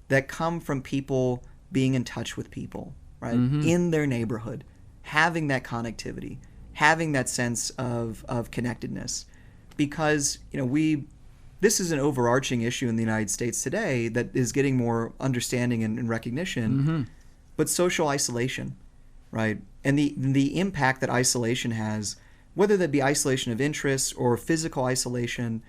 that come from people being in touch with people, right? In their neighborhood, having that connectivity, having that sense of connectedness. Because, this is an overarching issue in the United States today that is getting more understanding and recognition, but social isolation, right? And the impact that isolation has, whether that be isolation of interest or physical isolation,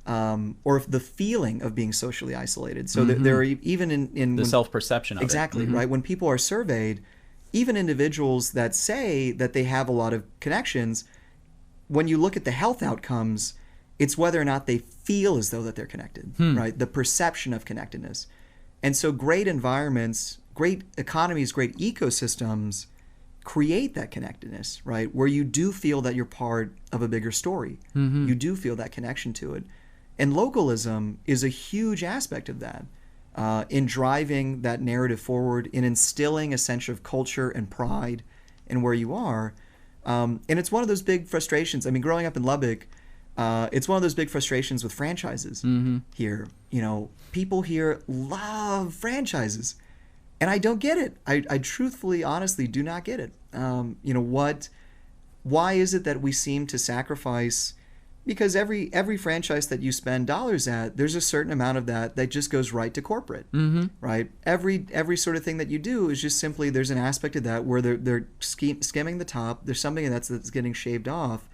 or the feeling of being socially isolated. So there are even in the self-perception of exactly, right? When people are surveyed, even individuals that say that they have a lot of connections, when you look at the health outcomes, it's whether or not they feel as though that they're connected, right? The perception of connectedness. And so great environments, great economies, great ecosystems create that connectedness, right? Where you do feel that you're part of a bigger story. You do feel that connection to it. And localism is a huge aspect of that, in driving that narrative forward, in instilling a sense of culture and pride in where you are. And it's one of those big frustrations. I mean, growing up in Lubbock, it's one of those big frustrations with franchises here. People here love franchises. And I don't get it. I truthfully, honestly do not get it. Why is it that we seem to sacrifice? Because every franchise that you spend dollars at, there's a certain amount of that just goes right to corporate, right? Every sort of thing that you do is just simply, there's an aspect of that where they're skimming the top. There's something that's getting shaved off.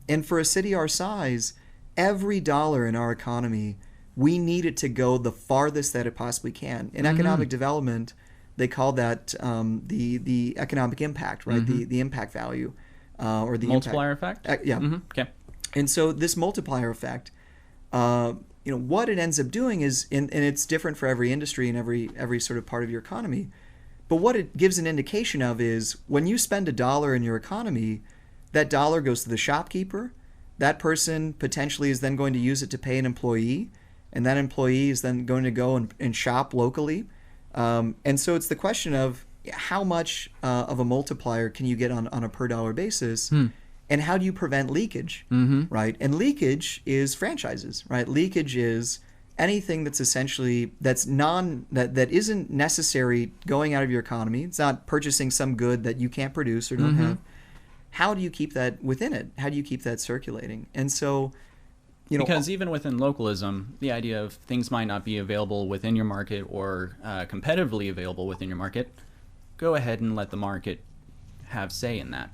And for a city our size, every dollar in our economy, we need it to go the farthest that it possibly can. In economic development, they call that the economic impact, right? The impact value, or the multiplier effect. Yeah. Okay. And so this multiplier effect, what it ends up doing is, and it's different for every industry and every sort of part of your economy, but what it gives an indication of is when you spend $1 in your economy, that dollar goes to the shopkeeper. That person potentially is then going to use it to pay an employee, and that employee is then going to go and shop locally. And so it's the question of how much of a multiplier can you get on a per dollar basis, and how do you prevent leakage, right? And leakage is franchises, right? Leakage is anything that's essentially that isn't necessary going out of your economy. It's not purchasing some good that you can't produce or don't have. How do you keep that within it? How do you keep that circulating? And so, because even within localism, the idea of things might not be available within your market or competitively available within your market, go ahead and let the market have say in that.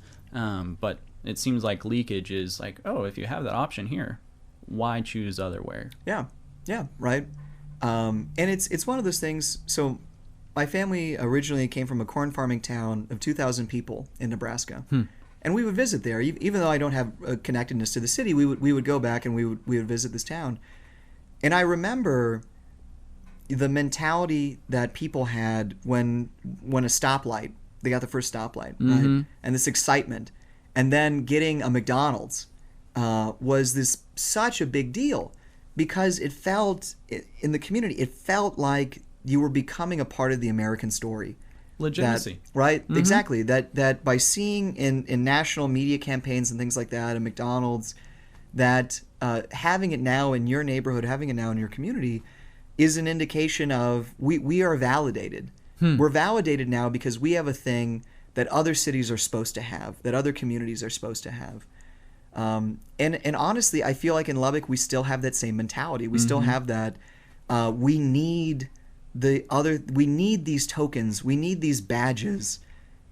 But it seems like leakage is like, oh, if you have that option here, why choose otherwhere? Yeah, right. And it's one of those things. So my family originally came from a corn farming town of 2,000 people in Nebraska. And we would visit there, even though I don't have a connectedness to the city. We would go back and we would visit this town, and I remember the mentality that people had when a stoplight, they got the first stoplight, right? And this excitement, and then getting a McDonald's was such a big deal, because it felt in the community, it felt like you were becoming a part of the American story. Legitimacy. Right? Exactly. That by seeing in national media campaigns and things like that, and McDonald's, that having it now in your neighborhood, having it now in your community, is an indication of we are validated. We're validated now because we have a thing that other cities are supposed to have, that other communities are supposed to have. And honestly, I feel like in Lubbock we still have that same mentality. We still have that. We need these tokens. We need these badges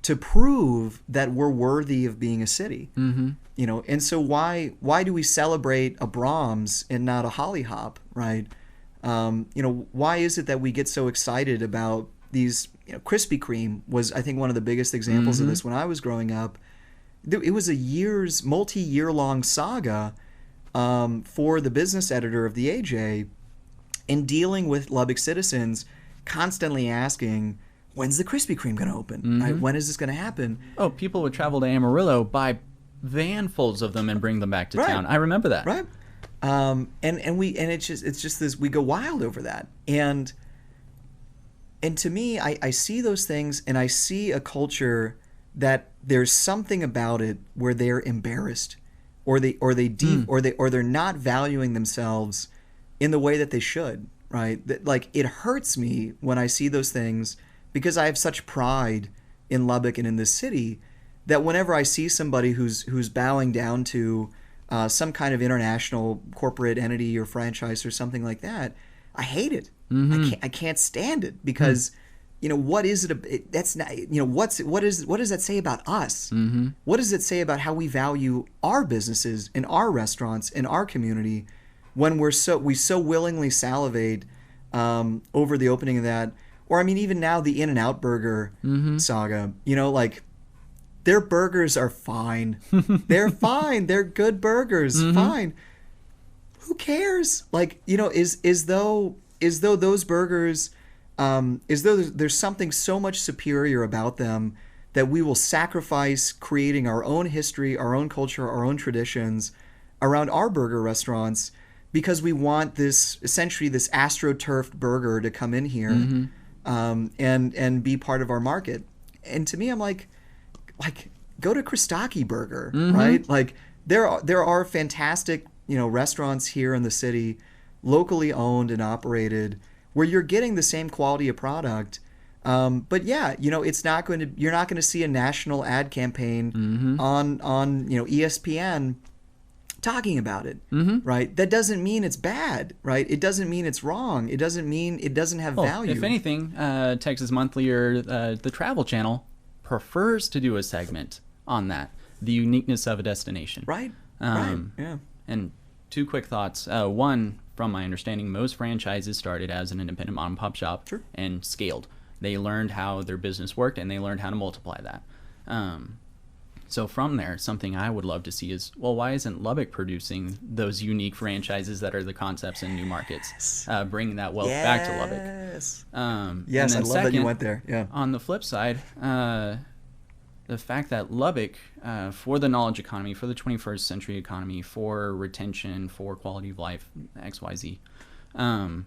to prove that we're worthy of being a city. You know, and so why do we celebrate a Brahms and not a Hollyhop, right? You know, why is it that we get so excited about these? You know, Krispy Kreme was, I think, one of the biggest examples of this when I was growing up. It was a multi-year long saga for the business editor of the AJ in dealing with Lubbock citizens constantly asking, when's the Krispy Kreme going to open? Right? When is this going to happen? Oh, people would travel to Amarillo, buy vanfuls of them and bring them back to town. I remember that. Right. And it's just this, we go wild over that. And to me, I see those things, and I see a culture that there's something about it where they're embarrassed, or they're not valuing themselves in the way that they should, right? That, like, it hurts me when I see those things, because I have such pride in Lubbock and in this city, that whenever I see somebody who's bowing down to some kind of international corporate entity or franchise or something like that, I hate it. I can't stand it, because you know, what is it? That's not, you know, what does that say about us? What does it say about how we value our businesses and our restaurants and our community when we so willingly salivate over the opening of that? Or I mean, even now the In-N-Out Burger saga, you know, like, their burgers are fine. They're fine. They're good burgers. Fine. Who cares? Like, you know, as though those burgers, as though there's something so much superior about them that we will sacrifice creating our own history, our own culture, our own traditions around our burger restaurants, because we want essentially this astroturfed burger to come in here and be part of our market. And to me, I'm like, go to Christaki Burger, right? Like, there are fantastic, you know, restaurants here in the city, locally owned and operated, where you're getting the same quality of product. But yeah, you know, you're not going to see a national ad campaign on you know, ESPN talking about it, right? That doesn't mean it's bad, right? It doesn't mean it's wrong. It doesn't mean it doesn't have value. If anything, Texas Monthly or the Travel Channel prefers to do a segment on that, the uniqueness of a destination. Right. Yeah. And two quick thoughts. One, from my understanding, most franchises started as an independent mom and pop shop and scaled. They learned how their business worked, and they learned how to multiply that. So from there, something I would love to see is, well, why isn't Lubbock producing those unique franchises that are the concepts in new markets, bringing that wealth back to Lubbock? Yes, I love that you went there. Yeah. On the flip side, the fact that Lubbock, for the knowledge economy, for the 21st century economy, for retention, for quality of life, XYZ, I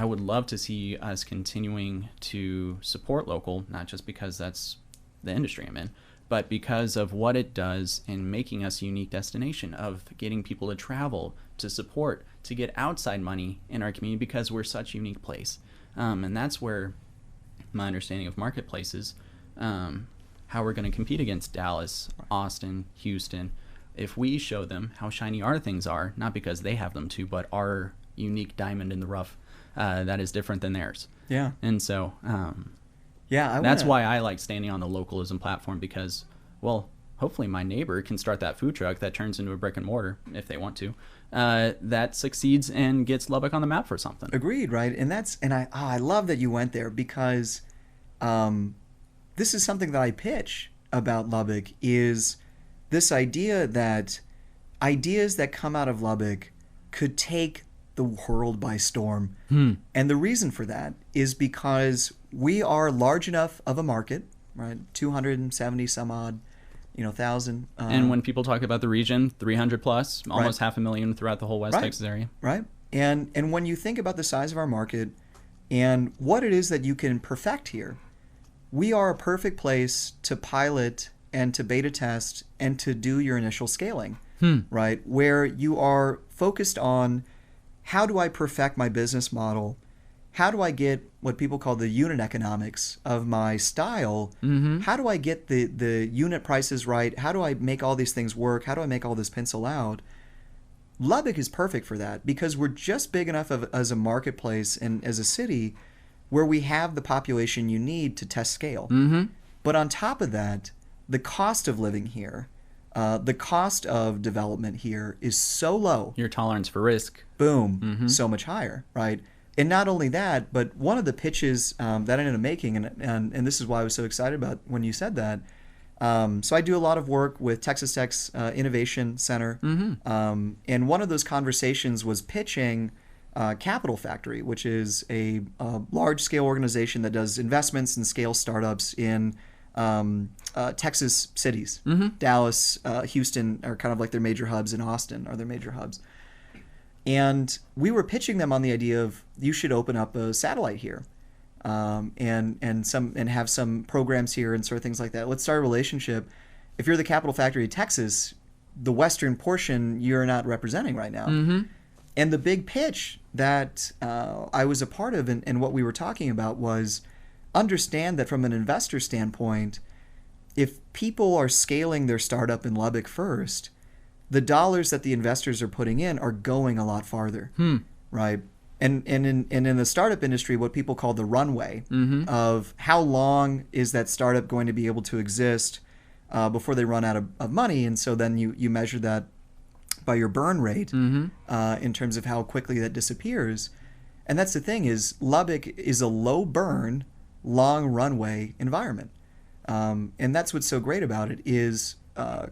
would love to see us continuing to support local, not just because that's the industry I'm in, but because of what it does in making us a unique destination, of getting people to travel, to support, to get outside money in our community, because we're such a unique place. And that's where my understanding of marketplaces, how we're going to compete against Dallas, Austin, Houston, if we show them how shiny our things are, not because they have them too, but our unique diamond in the rough that is different than theirs. Yeah. And so that's why I like standing on the localism platform, because, well, hopefully my neighbor can start that food truck that turns into a brick and mortar, if they want to, that succeeds and gets Lubbock on the map for something. Agreed, right? And I love that you went there, because this is something that I pitch about Lubbock, is this idea that ideas that come out of Lubbock could take the world by storm. And the reason for that is because we are large enough of a market, right? 270 some odd, thousand. And when people talk about the region, 300 plus, almost 500,000 throughout the whole West Texas area. Right. And when you think about the size of our market and what it is that you can perfect here, we are a perfect place to pilot and to beta test and to do your initial scaling, right? Where you are focused on, how do I perfect my business model how do I get what people call the unit economics of my style? How do I get the unit prices right? How do I make all these things work? How do I make all this pencil out? Lubbock is perfect for that because we're just big enough as a marketplace and as a city where we have the population you need to test scale. But on top of that, the cost of living here, the cost of development here is so low. Your tolerance for risk. Boom, so much higher, right? And not only that, but one of the pitches that I ended up making, and this is why I was so excited about when you said that. So I do a lot of work with Texas Tech's Innovation Center. And one of those conversations was pitching Capital Factory, which is a large-scale organization that does investments and scale startups in Texas cities. Dallas, Houston are kind of like their major hubs, and Austin are their major hubs. And we were pitching them on the idea of you should open up a satellite here, and have some programs here and sort of things like that. Let's start a relationship. If you're the Capital Factory of Texas, the western portion you're not representing right now. And the big pitch that I was a part of and what we were talking about was understand that from an investor standpoint, if people are scaling their startup in Lubbock first, the dollars that the investors are putting in are going a lot farther, right? And in the startup industry, what people call the runway of how long is that startup going to be able to exist before they run out of money, and so then you measure that by your burn rate in terms of how quickly that disappears. And that's the thing is Lubbock is a low burn, long runway environment, and that's what's so great about it is.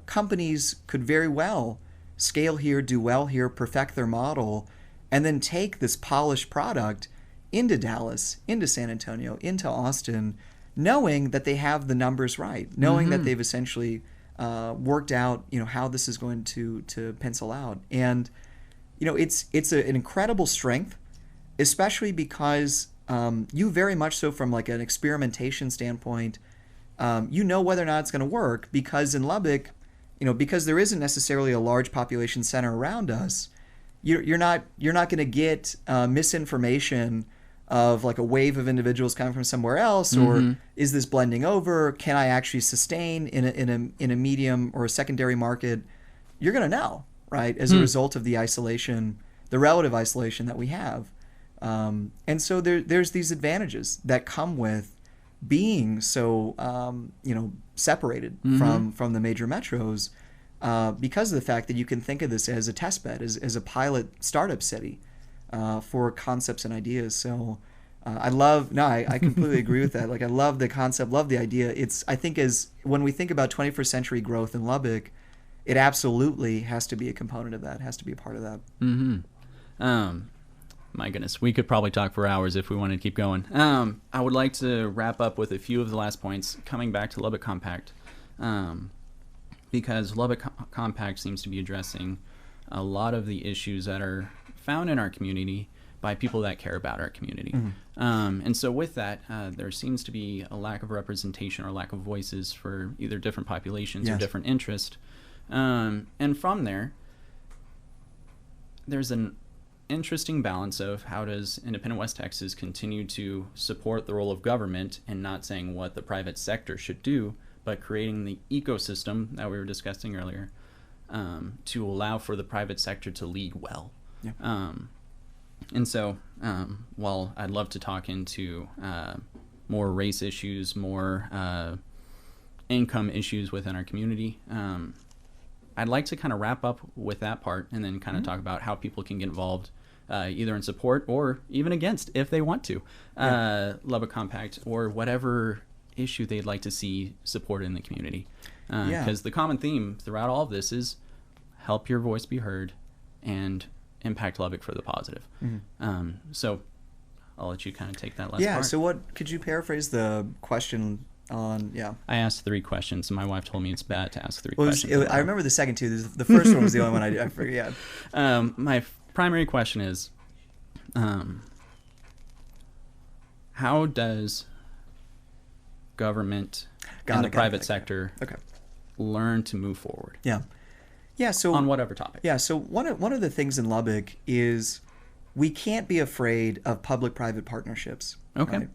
Companies could very well scale here, do well here, perfect their model, and then take this polished product into Dallas, into San Antonio, into Austin, knowing that they have the numbers right, knowing that they've essentially worked out, how this is going to pencil out. And, it's an incredible strength, especially because you very much so from like an experimentation standpoint, whether or not it's going to work because in Lubbock, because there isn't necessarily a large population center around us, you're not going to get misinformation of like a wave of individuals coming from somewhere else, or is this blending over? Can I actually sustain in a medium or a secondary market? You're going to know, right? As a result of the isolation, the relative isolation that we have, and so there's these advantages that come with being so separated from the major metros because of the fact that you can think of this as a test bed, as a pilot startup city for concepts and ideas. So I completely agree with that. Like I love the concept, love the idea. I think when we think about 21st century growth in Lubbock, it absolutely has to be a component of that, has to be a part of that. My goodness, we could probably talk for hours if we wanted to keep going. I would like to wrap up with a few of the last points, coming back to Lubbock Compact, because Lubbock Compact seems to be addressing a lot of the issues that are found in our community by people that care about our community. And so with that, there seems to be a lack of representation or lack of voices for either different populations or different interests. And from there's an interesting balance of how does Independent West Texas continue to support the role of government and not saying what the private sector should do, but creating the ecosystem that we were discussing earlier to allow for the private sector to lead well. And so while I'd love to talk into more race issues, more income issues within our community, I'd like to kind of wrap up with that part and then kind of talk about how people can get involved either in support or even against if they want to Lubbock Compact or whatever issue they'd like to see supported in the community. Because the common theme throughout all of this is help your voice be heard and impact Lubbock for the positive. So I'll let you kind of take that last part. So what could you paraphrase the question on? I asked 3 questions and my wife told me it's bad to ask 3 questions. I remember the second 2. The first one was the only one I forget. My primary question is how does government and the private sector learn to move forward? So on whatever topic. So one of the things in Lubbock is we can't be afraid of public-private partnerships. Okay. Right?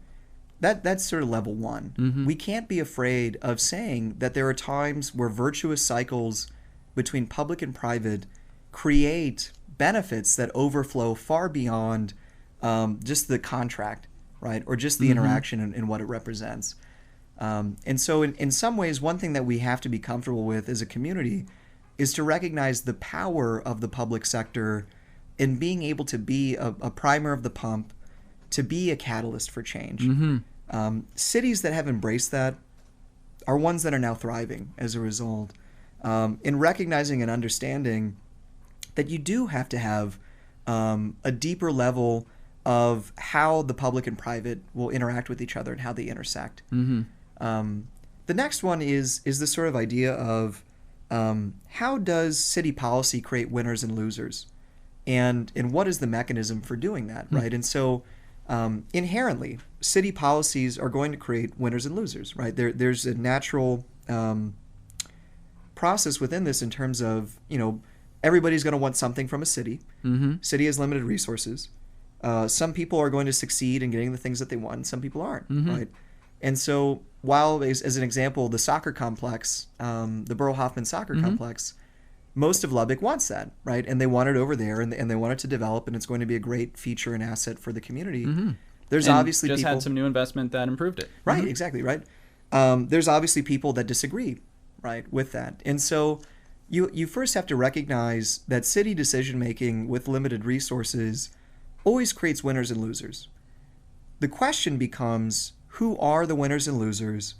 That's sort of level one. We can't be afraid of saying that there are times where virtuous cycles between public and private create benefits that overflow far beyond just the contract, right? Or just the interaction and what it represents. And so in some ways, one thing that we have to be comfortable with as a community is to recognize the power of the public sector in being able to be a primer of the pump, to be a catalyst for change. Cities that have embraced that are ones that are now thriving as a result. In recognizing and understanding that you do have to have a deeper level of how the public and private will interact with each other and how they intersect. The next one is this sort of idea of how does city policy create winners and losers, and what is the mechanism for doing that, right? And so inherently, city policies are going to create winners and losers, right? There's a natural process within this in terms of, everybody's going to want something from a city. City has limited resources. Some people are going to succeed in getting the things that they want, and some people aren't, right? And so while, as an example, the soccer complex, the Burrow-Hoffman soccer complex, most of Lubbock wants that, right? And they want it over there, and they want it to develop, and it's going to be a great feature and asset for the community. There's and obviously just people... had some new investment that improved it. Right, exactly, right. There's obviously people that disagree, right, with that. And so you first have to recognize that city decision-making with limited resources always creates winners and losers. The question becomes, who are the winners and losers?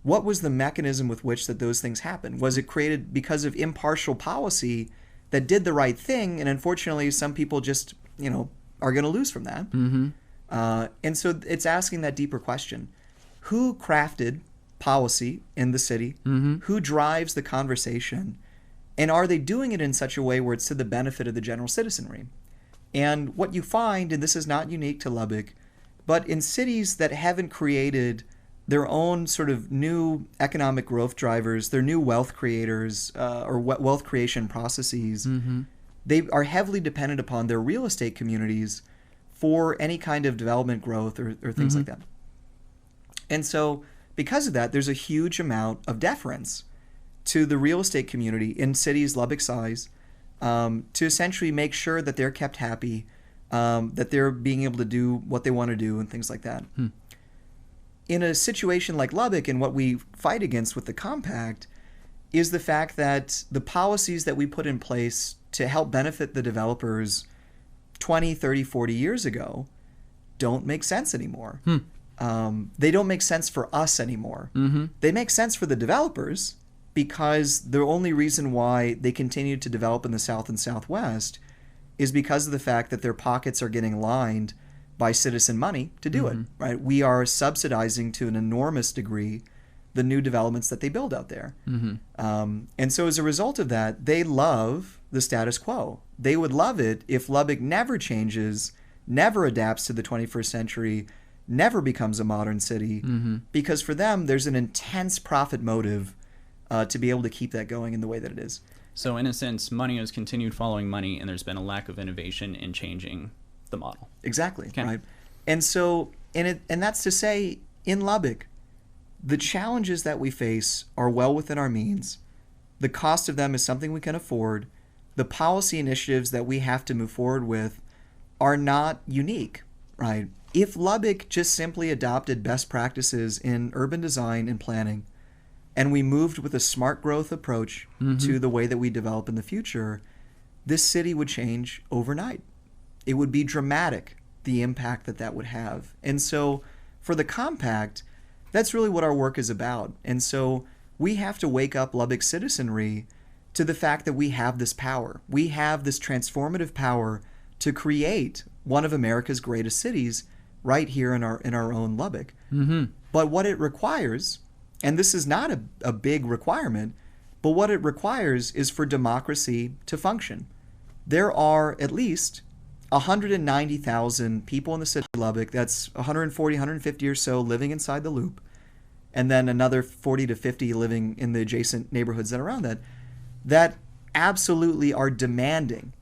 What was the mechanism with which that those things happened? Was it created because of impartial policy that did the right thing, and unfortunately some people just, are going to lose from that? And so it's asking that deeper question. Who crafted policy in the city? Who drives the conversation? And are they doing it in such a way where it's to the benefit of the general citizenry? And what you find, and this is not unique to Lubbock, but in cities that haven't created their own sort of new economic growth drivers, their new wealth creators, or wealth creation processes, they are heavily dependent upon their real estate communities for any kind of development growth or things like that. And so because of that, there's a huge amount of deference to the real estate community in cities Lubbock size to essentially make sure that they're kept happy, that they're being able to do what they want to do and things like that. In a situation like Lubbock, and what we fight against with the compact is the fact that the policies that we put in place to help benefit the developers 20, 30, 40 years ago don't make sense anymore. They don't make sense for us anymore. They make sense for the developers because the only reason why they continue to develop in the South and Southwest is because of the fact that their pockets are getting lined by citizen money to do it, right? We are subsidizing to an enormous degree the new developments that they build out there. And so as a result of that, they love the status quo. They would love it if Lubbock never changes, never adapts to the 21st century, never becomes a modern city, because for them, there's an intense profit motive to be able to keep that going in the way that it is. So in a sense, money has continued following money, and there's been a lack of innovation in changing the model. Exactly, right? And so, and that's to say, in Lubbock, the challenges that we face are well within our means. The cost of them is something we can afford. The policy initiatives that we have to move forward with are not unique, right? If Lubbock just simply adopted best practices in urban design and planning, and we moved with a smart growth approach to the way that we develop in the future, this city would change overnight. It would be dramatic, the impact that would have. And so for the compact, that's really what our work is about. And so we have to wake up Lubbock citizenry to the fact that we have this power. We have this transformative power to create one of America's greatest cities right here in our own Lubbock. But what it requires, and this is not a big requirement, but what it requires is for democracy to function. There are at least 190,000 people in the city of Lubbock. That's 140, 150 or so living inside the loop, and then another 40 to 50 living in the adjacent neighborhoods that are around that absolutely are demanding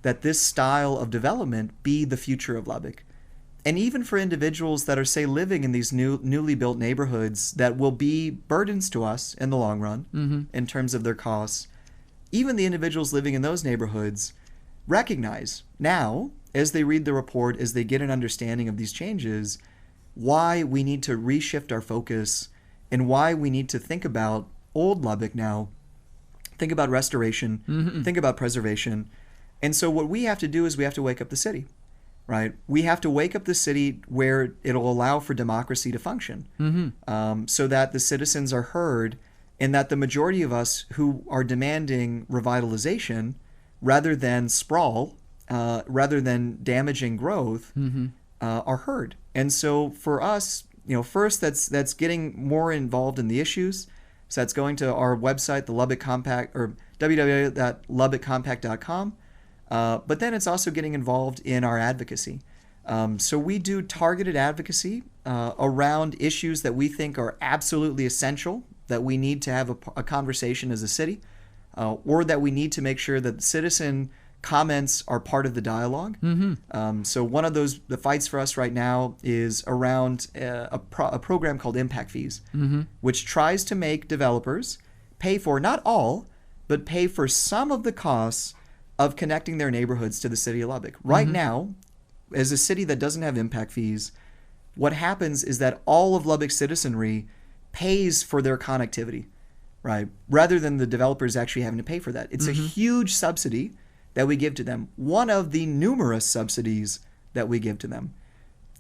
that this style of development be the future of Lubbock. And even for individuals that are, say, living in these newly built neighborhoods that will be burdens to us in the long run in terms of their costs, even the individuals living in those neighborhoods recognize now, as they read the report, as they get an understanding of these changes, why we need to reshift our focus and why we need to think about old Lubbock now, think about restoration, think about preservation. And so what we have to do is we have to wake up the city, right? We have to wake up the city where it'll allow for democracy to function, so that the citizens are heard and that the majority of us who are demanding revitalization rather than sprawl, rather than damaging growth, are heard. And so for us, first that's getting more involved in the issues. So that's going to our website, the Lubbock Compact, or www.lubbockcompact.com. But then it's also getting involved in our advocacy. So we do targeted advocacy around issues that we think are absolutely essential, that we need to have a conversation as a city, or that we need to make sure that citizen comments are part of the dialogue. So one of the fights for us right now is around a program called impact fees, which tries to make developers pay for, not all, but pay for some of the costs of connecting their neighborhoods to the city of Lubbock. Right now, as a city that doesn't have impact fees, what happens is that all of Lubbock's citizenry pays for their connectivity, right? Rather than the developers actually having to pay for that. It's a huge subsidy that we give to them. One of the numerous subsidies that we give to them.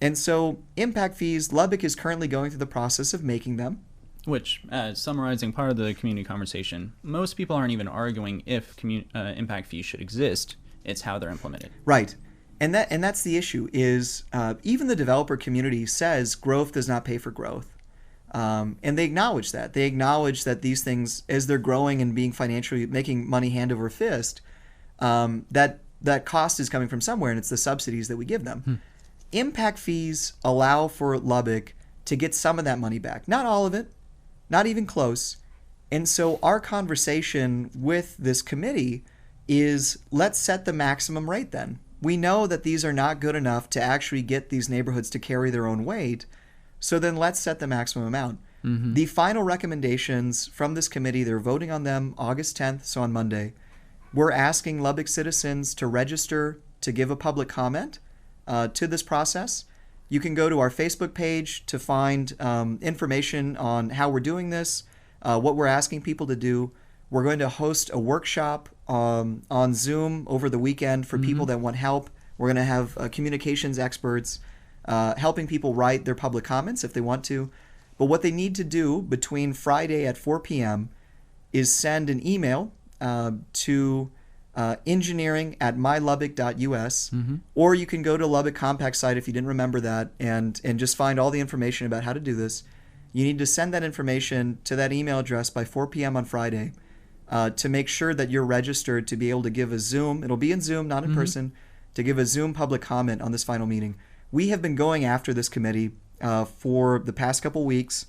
And so impact fees, Lubbock is currently going through the process of making them. Which, summarizing part of the community conversation, most people aren't even arguing if impact fees should exist. It's how they're implemented. Right. And that's the issue is even the developer community says growth does not pay for growth. And they acknowledge that. They acknowledge that these things, as they're growing and being financially, making money hand over fist, that cost is coming from somewhere, and it's the subsidies that we give them. Impact fees allow for Lubbock to get some of that money back. Not all of it, not even close. And so our conversation with this committee is, let's set the maximum rate then. We know that these are not good enough to actually get these neighborhoods to carry their own weight, so then let's set the maximum amount. The final recommendations from this committee, they're voting on them August 10th, so on Monday. We're asking Lubbock citizens to register to give a public comment to this process. You can go to our Facebook page to find information on how we're doing this, what we're asking people to do. We're going to host a workshop on Zoom over the weekend for people that want help. We're going to have communications experts helping people write their public comments if they want to. But what they need to do between Friday at 4 p.m. is send an email to engineering@mylubbock.us, or you can go to Lubbock Compact site if you didn't remember that, and just find all the information about how to do this. You need to send that information to that email address by 4 p.m. on Friday to make sure that you're registered to be able to give a Zoom. It'll be in Zoom, not in person, to give a Zoom public comment on this final meeting. We have been going after this committee for the past couple weeks.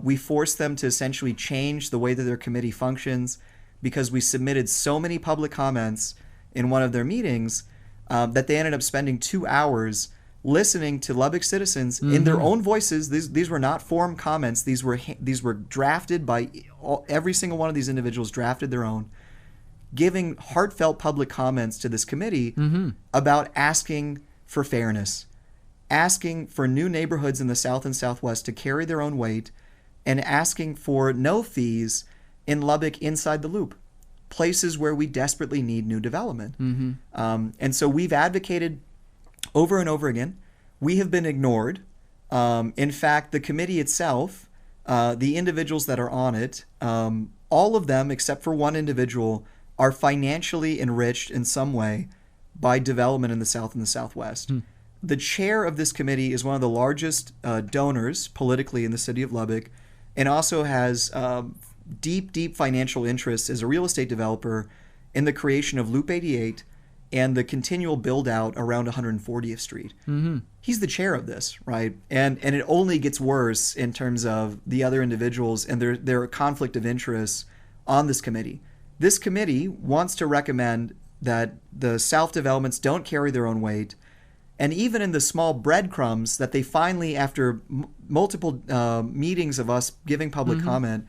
We forced them to essentially change the way that their committee functions, because we submitted so many public comments in one of their meetings that they ended up spending 2 hours listening to Lubbock citizens in their own voices. These were not form comments. These were drafted by every single one of these individuals, drafted their own, giving heartfelt public comments to this committee about asking for fairness, asking for new neighborhoods in the South and Southwest to carry their own weight, and asking for no fees in Lubbock inside the loop, places where we desperately need new development. And so we've advocated over and over again. We have been ignored. In fact, the committee itself, the individuals that are on it, all of them except for one individual are financially enriched in some way by development in the South and the Southwest. The chair of this committee is one of the largest donors politically in the city of Lubbock, and also has deep financial interests as a real estate developer in the creation of Loop 88 and the continual build out around 140th Street. He's the chair of this, right? And it only gets worse in terms of the other individuals and their conflict of interests on this committee. This committee wants to recommend that the self-developments don't carry their own weight, and even in the small breadcrumbs that they finally, after multiple meetings of us giving public comment,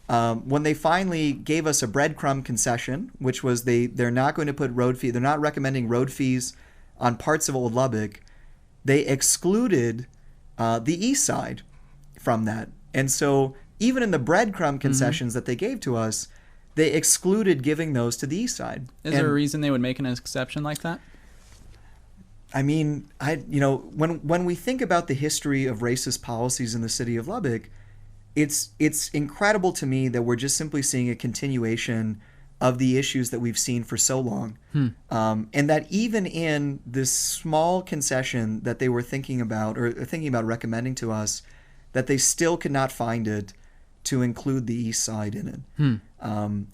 when they finally gave us a breadcrumb concession, which was they're not going to put road fee, they're not recommending road fees on parts of Old Lubbock, they excluded the east side from that. And so even in the breadcrumb concessions that they gave to us, they excluded giving those to the east side. Is there a reason they would make an exception like that? I mean, when we think about the history of racist policies in the city of Lubbock, it's incredible to me that we're just simply seeing a continuation of the issues that we've seen for so long. And that even in this small concession that they were thinking about recommending to us, that they still could not find it to include the east side in it.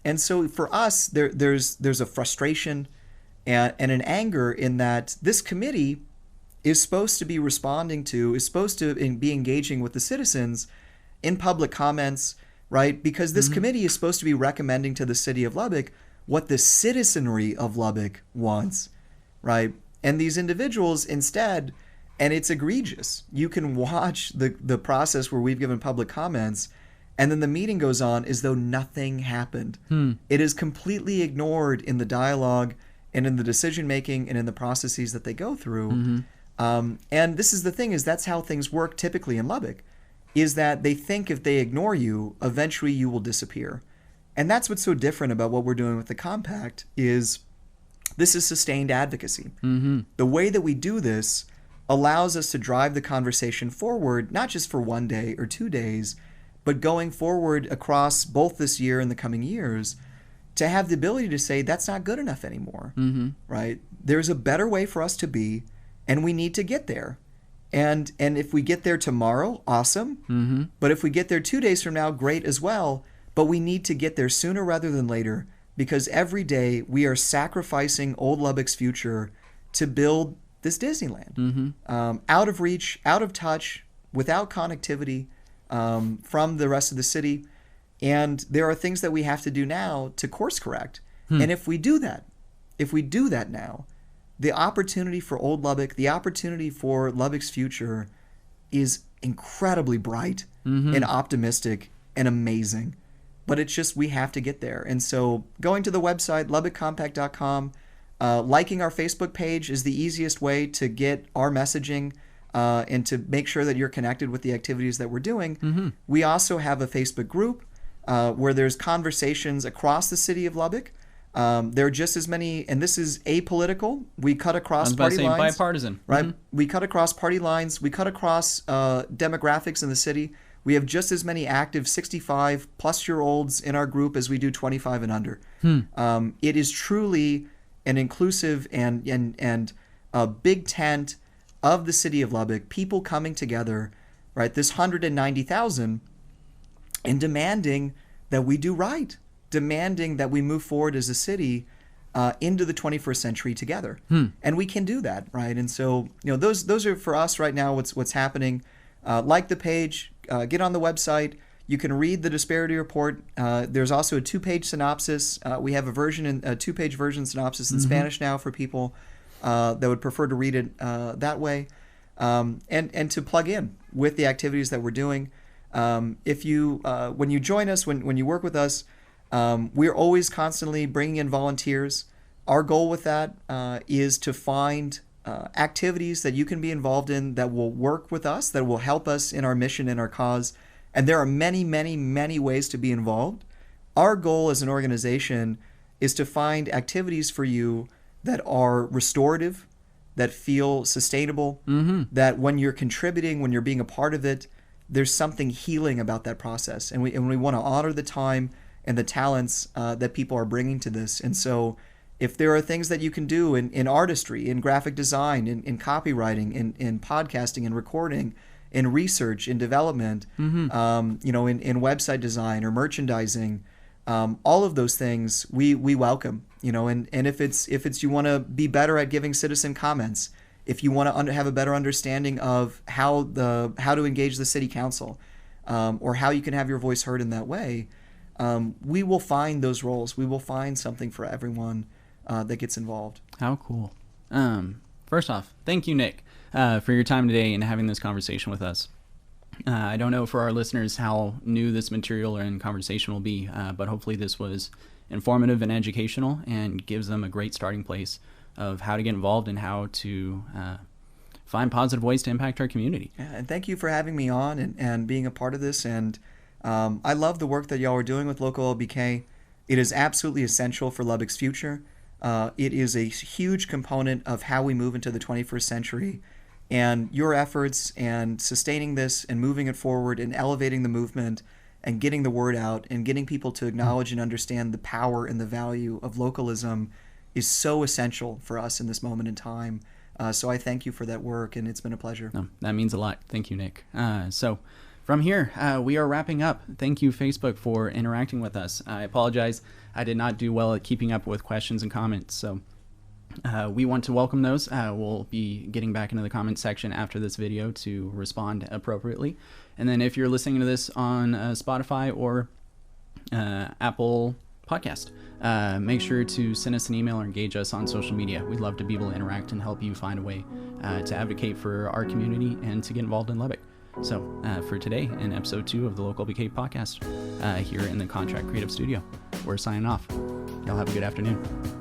And so for us, there's a frustration and an anger in that this committee is supposed to be be engaging with the citizens in public comments, right? Because this committee is supposed to be recommending to the city of Lubbock what the citizenry of Lubbock wants, right? And these individuals instead, and it's egregious. You can watch the process where we've given public comments, and then the meeting goes on as though nothing happened. It is completely ignored in the dialogue and in the decision making and in the processes that they go through. And this is the thing, is that's how things work typically in Lubbock, is that they think if they ignore you, eventually you will disappear. And that's what's so different about what we're doing with the Compact, is this is sustained advocacy. The way that we do this allows us to drive the conversation forward, not just for 1 day or 2 days, but going forward across both this year and the coming years, to have the ability to say that's not good enough anymore, right? There's a better way for us to be, and we need to get there. And if we get there tomorrow, awesome. But if we get there 2 days from now, great as well. But we need to get there sooner rather than later, because every day we are sacrificing Old Lubbock's future to build this Disneyland. Out of reach, out of touch, without connectivity from the rest of the city. And there are things that we have to do now to course correct. And if we do that now, the opportunity for Old Lubbock, the opportunity for Lubbock's future is incredibly bright and optimistic and amazing. But it's just, we have to get there. And so going to the website, LubbockCompact.com, liking our Facebook page is the easiest way to get our messaging and to make sure that you're connected with the activities that we're doing. We also have a Facebook group where there's conversations across the city of Lubbock. There are just as many, and this is apolitical. We cut across party lines. Bipartisan. Right? We cut across party lines. We cut across demographics in the city. We have just as many active 65-plus-year-olds in our group as we do 25 and under. It is truly an inclusive and a big tent of the city of Lubbock, people coming together, right? This 190,000, and demanding that we do right, demanding that we move forward as a city into the 21st century together. And we can do that, right? And so, those are for us right now what's happening. Like the page, get on the website. You can read the Disparity Report. There's also a 2-page synopsis. We have a 2-page version synopsis in Spanish now for people that would prefer to read it that way, and to plug in with the activities that we're doing. If you, when you join us, when you work with us, we're always constantly bringing in volunteers. Our goal with that is to find activities that you can be involved in that will work with us, that will help us in our mission and our cause. And there are many, many, many ways to be involved. Our goal as an organization is to find activities for you that are restorative, that feel sustainable, that when you're contributing, when you're being a part of it, there's something healing about that process. And we want to honor the time and the talents that people are bringing to this. And so if there are things that you can do in artistry, in graphic design, in copywriting, in podcasting, in recording, in research, in development, in website design or merchandising, all of those things we welcome. And if it's you want to be better at giving citizen comments, if you want to have a better understanding of how to engage the city council, or how you can have your voice heard in that way, we will find those roles. We will find something for everyone. that gets involved. How cool. First off, thank you, Nick, for your time today and having this conversation with us. I don't know for our listeners how new this material and conversation will be, but hopefully this was informative and educational and gives them a great starting place of how to get involved and how to find positive ways to impact our community. Yeah, and thank you for having me on and being a part of this. And I love the work that y'all are doing with local LBK. It is absolutely essential for Lubbock's future. It is a huge component of how we move into the 21st century. And your efforts and sustaining this and moving it forward and elevating the movement and getting the word out and getting people to acknowledge and understand the power and the value of localism is so essential for us in this moment in time. So I thank you for that work, and it's been a pleasure. No, that means a lot. Thank you, Nick. So from here, we are wrapping up. Thank you, Facebook, for interacting with us. I apologize. I did not do well at keeping up with questions and comments, so we want to welcome those. We'll be getting back into the comments section after this video to respond appropriately. And then if you're listening to this on Spotify or Apple Podcast, make sure to send us an email or engage us on social media. We'd love to be able to interact and help you find a way to advocate for our community and to get involved in Lubbock. So for today, in episode 2 of the Local LBK Podcast, here in the Contract Creative Studio, we're signing off. Y'all have a good afternoon.